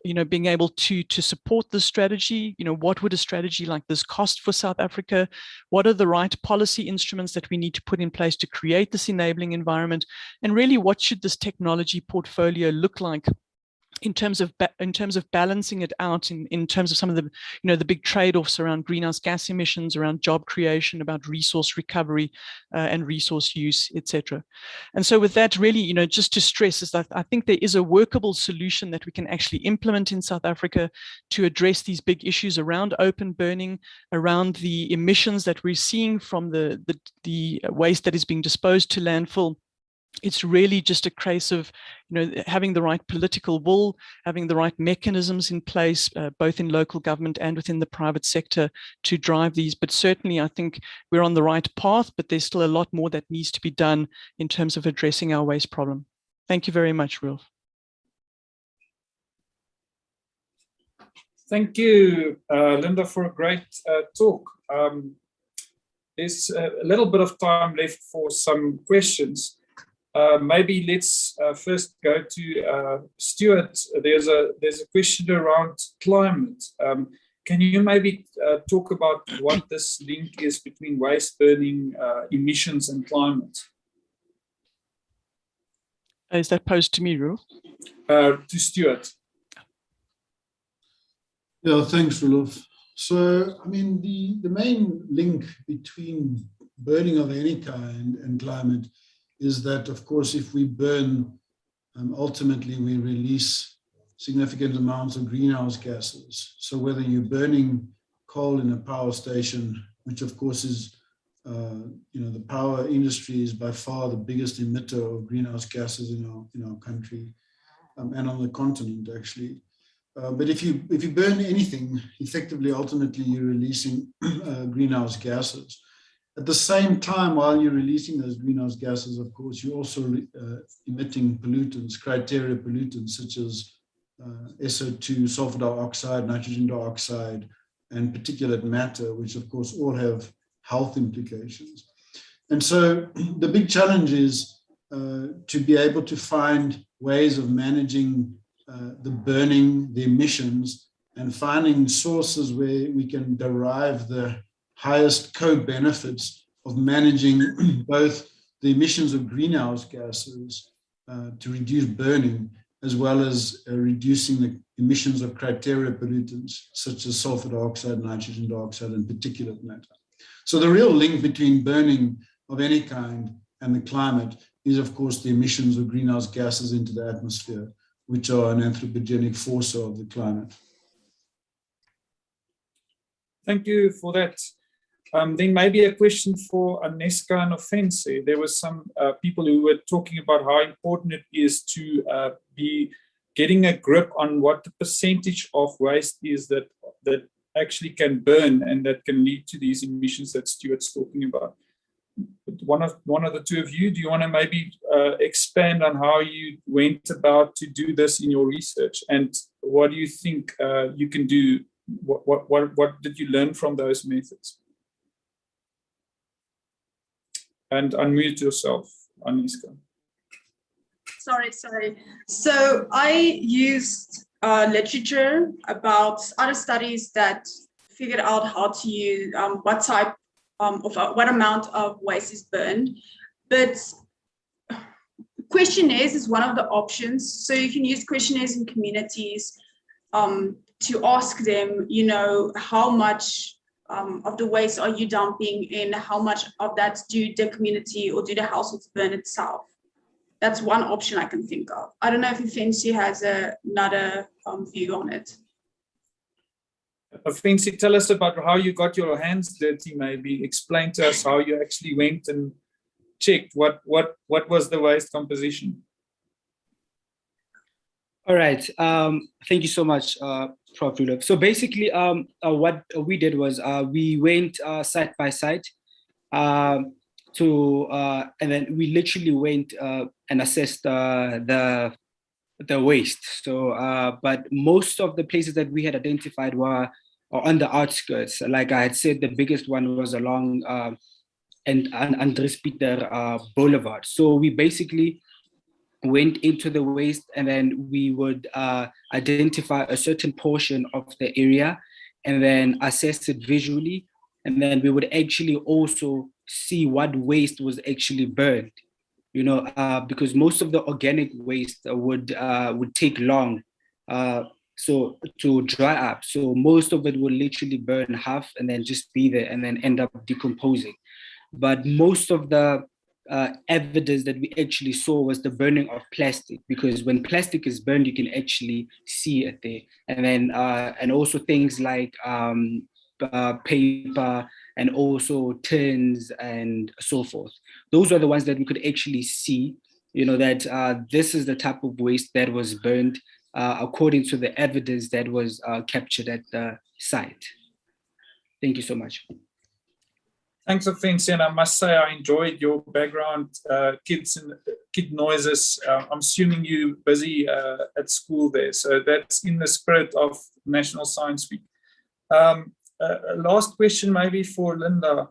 being able to support this strategy. What would a strategy like this cost for South Africa? What are the right policy instruments that we need to put in place to create this enabling environment? And really, what should this technology portfolio look like in terms of balancing it out in terms of some of the, the big trade-offs around greenhouse gas emissions, around job creation, about resource recovery and resource use, etc. And so with that, really, just to stress is that I think there is a workable solution that we can actually implement in South Africa to address these big issues around open burning, around the emissions that we're seeing from the waste that is being disposed to landfill. It's really just a case of, having the right political will, having the right mechanisms in place, both in local government and within the private sector to drive these. But certainly, I think we're on the right path, but there's still a lot more that needs to be done in terms of addressing our waste problem. Thank you very much, Roelof. Thank you, Linda, for a great talk. There's a little bit of time left for some questions. Maybe let's first go to Stuart. There's a question around climate. Can you maybe talk about what this link is between waste burning, emissions, and climate? Is that posed to me, Roos? To Stuart. Yeah, thanks, Roelof. So, the main link between burning of any kind and climate is that, of course, if we burn, ultimately we release significant amounts of greenhouse gases. So whether you're burning coal in a power station, which of course is, the power industry is by far the biggest emitter of greenhouse gases in our country and on the continent, actually. But if you burn anything, effectively, ultimately, you're releasing greenhouse gases. At the same time, while you're releasing those greenhouse gases, of course, you're also emitting pollutants, criteria pollutants, such as SO2, sulfur dioxide, nitrogen dioxide, and particulate matter, which, of course, all have health implications. And so the big challenge is to be able to find ways of managing the burning, the emissions, and finding sources where we can derive the highest co-benefits of managing both the emissions of greenhouse gases to reduce burning, as well as reducing the emissions of criteria pollutants, such as sulfur dioxide, nitrogen dioxide, and particulate matter. So the real link between burning of any kind and the climate is, of course, the emissions of greenhouse gases into the atmosphere, which are an anthropogenic force of the climate. Thank you for that. Then maybe a question for Aneska and Ofentse. There were some people who were talking about how important it is to be getting a grip on what the percentage of waste is that actually can burn and that can lead to these emissions that Stuart's talking about. One of the two of you, do you want to maybe expand on how you went about to do this in your research, and what do you think you can do? What did you learn from those methods? And unmute yourself, Aneska. Sorry. So I used literature about other studies that figured out how to use what type of what amount of waste is burned. But questionnaires is one of the options. So you can use questionnaires in communities to ask them, you know, how much of the waste are you dumping and how much of that do the community or do the households burn itself? That's one option I can think of. I don't know if Ofentse has another view on it. Ofentse, tell us about how you got your hands dirty, maybe. Explain to us how you actually went and checked what was the waste composition. All right. Thank you so much, Prof. Roelof. So basically, what we did was we went site by site and then we literally went and assessed the waste. So, but most of the places that we had identified were on the outskirts. Like I had said, the biggest one was along Andries Pieter Boulevard. So we basically went into the waste, and then we would identify a certain portion of the area and then assess it visually. And then we would actually also see what waste was actually burned, you know, because most of the organic waste would take long so to dry up. So most of it will literally burn half and then just be there and then end up decomposing. But most of the evidence that we actually saw was the burning of plastic, because when plastic is burned, you can actually see it there. And then and also things like paper and also tins and so forth. Those are the ones that we could actually see, you know, that this is the type of waste that was burned according to the evidence that was captured at the site. Thank you so much. Thanks, Ofentse, and I must say I enjoyed your background, kids and kid noises. I'm assuming you're busy at school there, so that's in the spirit of National Science Week. Last question maybe for Linda,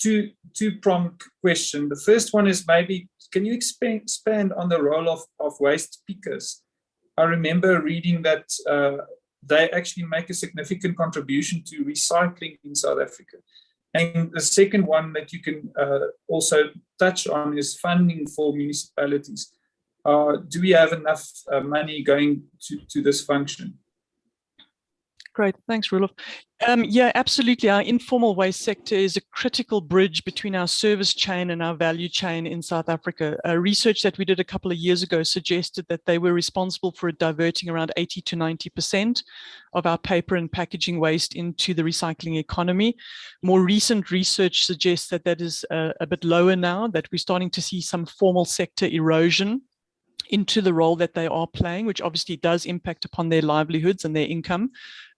two-pronged question. The first one is maybe, can you expand on the role of waste pickers? I remember reading that they actually make a significant contribution to recycling in South Africa. And the second one that you can also touch on is funding for municipalities. Do we have enough money going to this function? Great, thanks, Roelof. Yeah, absolutely. Our informal waste sector is a critical bridge between our service chain and our value chain in South Africa. Research that we did a couple of years ago suggested that they were responsible for diverting around 80 to 90% of our paper and packaging waste into the recycling economy. More recent research suggests that that is a bit lower now, that we're starting to see some formal sector erosion into the role that they are playing, which obviously does impact upon their livelihoods and their income.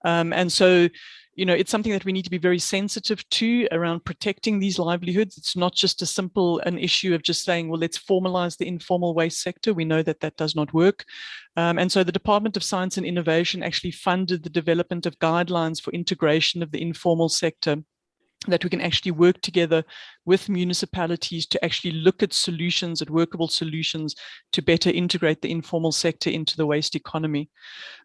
And so, you know, it's something that we need to be very sensitive to around protecting these livelihoods. It's not just an issue of just saying, well, let's formalize the informal waste sector. We know that that does not work. And so the Department of Science and Innovation actually funded the development of guidelines for integration of the informal sector, that we can actually work together with municipalities to actually look at solutions, at workable solutions to better integrate the informal sector into the waste economy.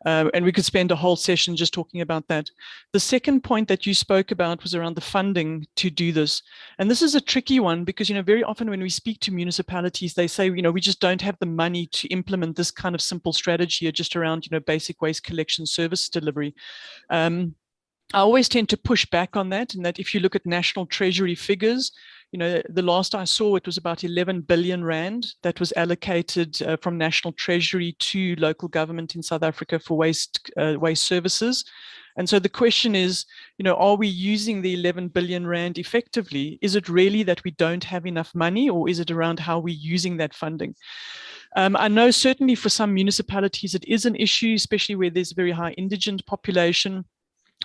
And we could spend a whole session just talking about that. The second point that you spoke about was around the funding to do this. And this is a tricky one because, you know, very often when we speak to municipalities, they say, you know, we just don't have the money to implement this kind of simple strategy just around, you know, basic waste collection service delivery. I always tend to push back on that, and that if you look at National Treasury figures, you know, the last I saw, it was about 11 billion rand that was allocated from National Treasury to local government in South Africa for waste services. And so the question is, you know, are we using the 11 billion rand effectively? Is it really that we don't have enough money, or is it around how we're using that funding? I know certainly for some municipalities it is an issue, especially where there's a very high indigent population,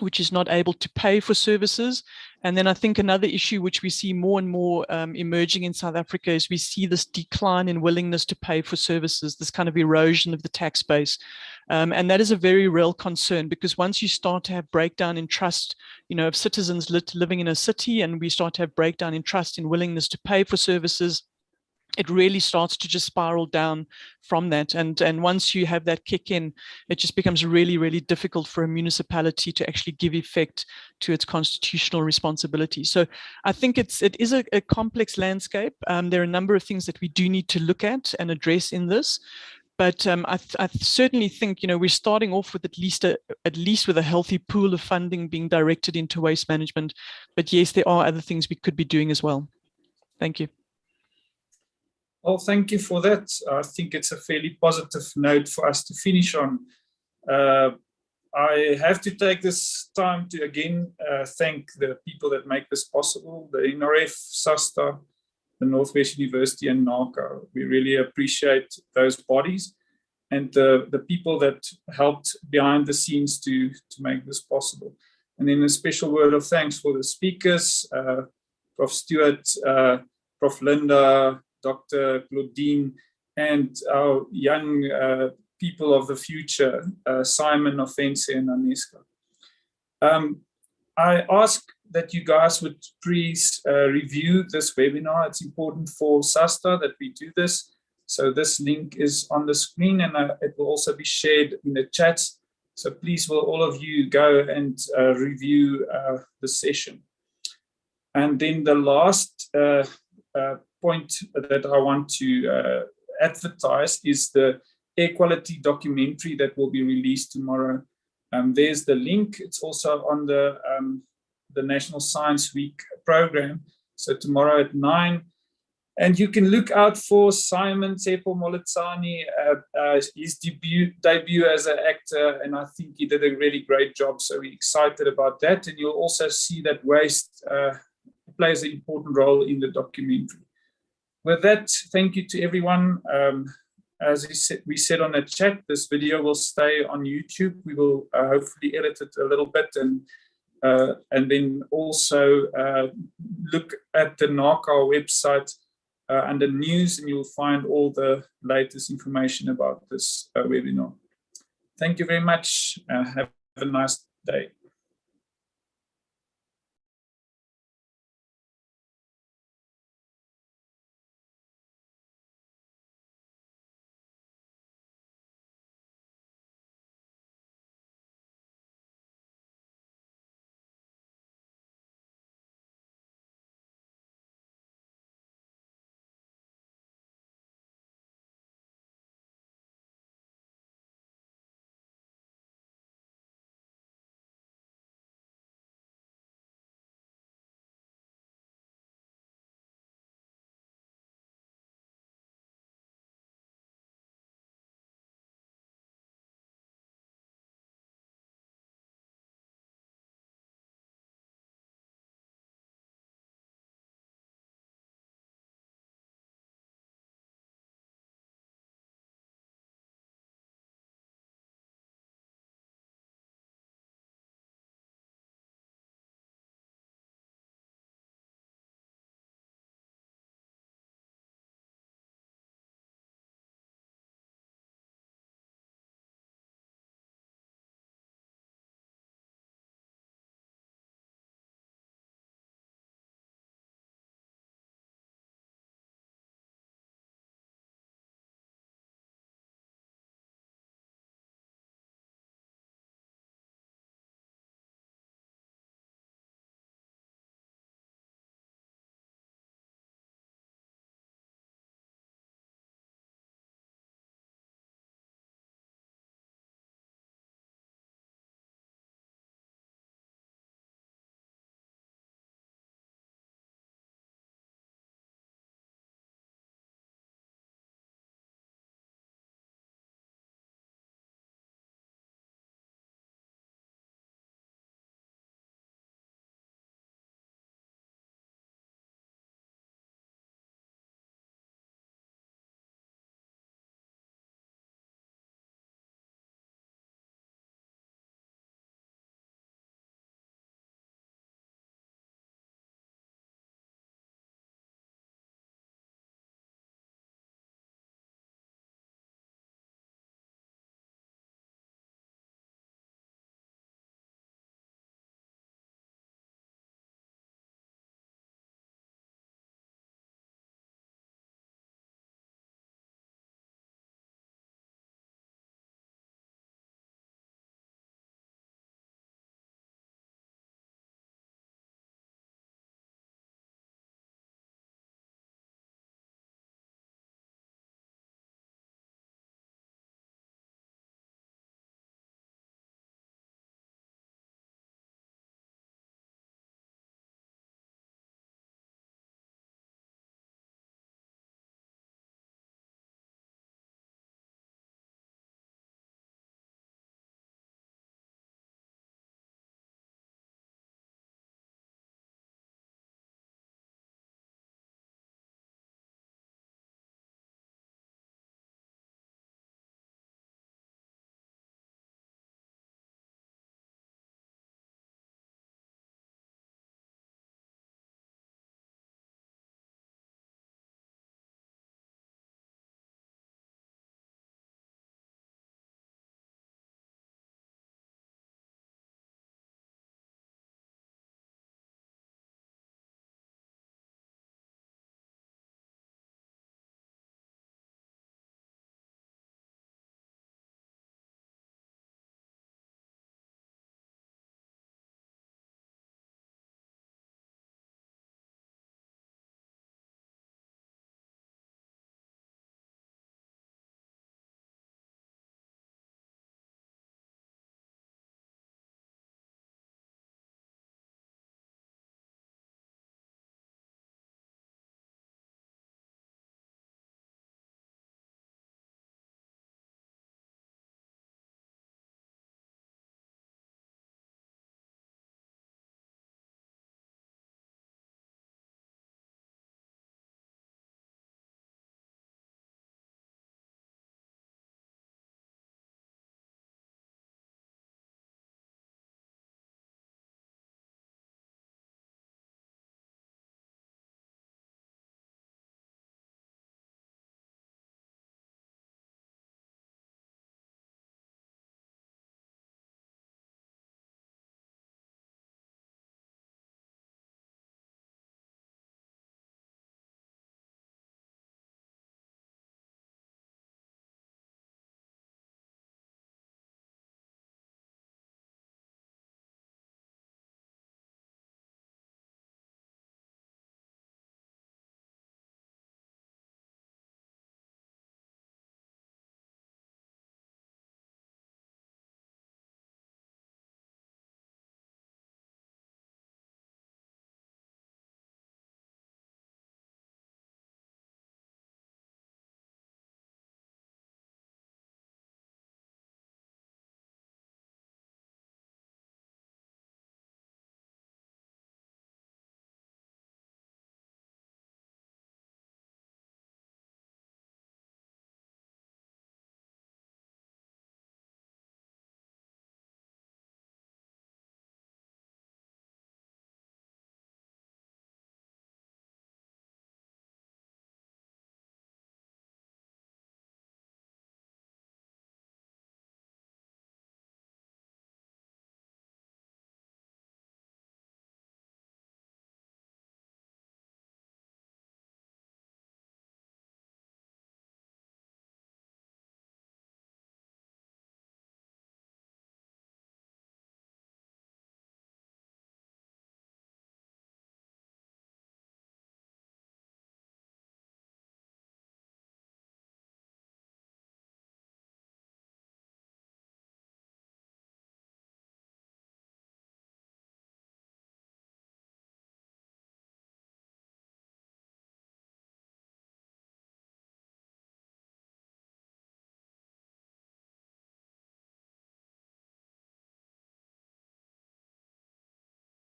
which is not able to pay for services. And then I think another issue which we see more and more emerging in South Africa is we see this decline in willingness to pay for services, this kind of erosion of the tax base. And that is a very real concern, because once you start to have breakdown in trust, you know, of citizens living in a city, and we start to have breakdown in trust in willingness to pay for services, it really starts to just spiral down from that. And once you have that kick in, it just becomes really, really difficult for a municipality to actually give effect to its constitutional responsibility. So I think it is a complex landscape. There are a number of things that we do need to look at and address in this. But I certainly think, you know, we're starting off with at least with a healthy pool of funding being directed into waste management. But yes, there are other things we could be doing as well. Thank you. Well, thank you for that. I think it's a fairly positive note for us to finish on. I have to take this time to again thank the people that make this possible, the NRF, SASTA, the Northwest University, and NACA. We really appreciate those bodies and the people that helped behind the scenes to make this possible. And then a special word of thanks for the speakers, Prof. Stuart, Prof. Linda, Dr. Claudine, and our young people of the future, Simon, Ofentse, and Aneska. I ask that you guys would please review this webinar. It's important for SASTA that we do this. So this link is on the screen, and it will also be shared in the chats. So please will all of you go and review the session. And then the last point that I want to advertise is the air quality documentary that will be released tomorrow. There's the link. It's also on the National Science Week program. So tomorrow at 9. And you can look out for Simon Moletsane, his debut as an actor, and I think he did a really great job. So we're excited about that. And you'll also see that waste plays an important role in the documentary. With that, thank you to everyone. As we said on the chat, this video will stay on YouTube. We will hopefully edit it a little bit and then also look at the NACA website under news, and you'll find all the latest information about this webinar. Thank you very much. Have a nice day.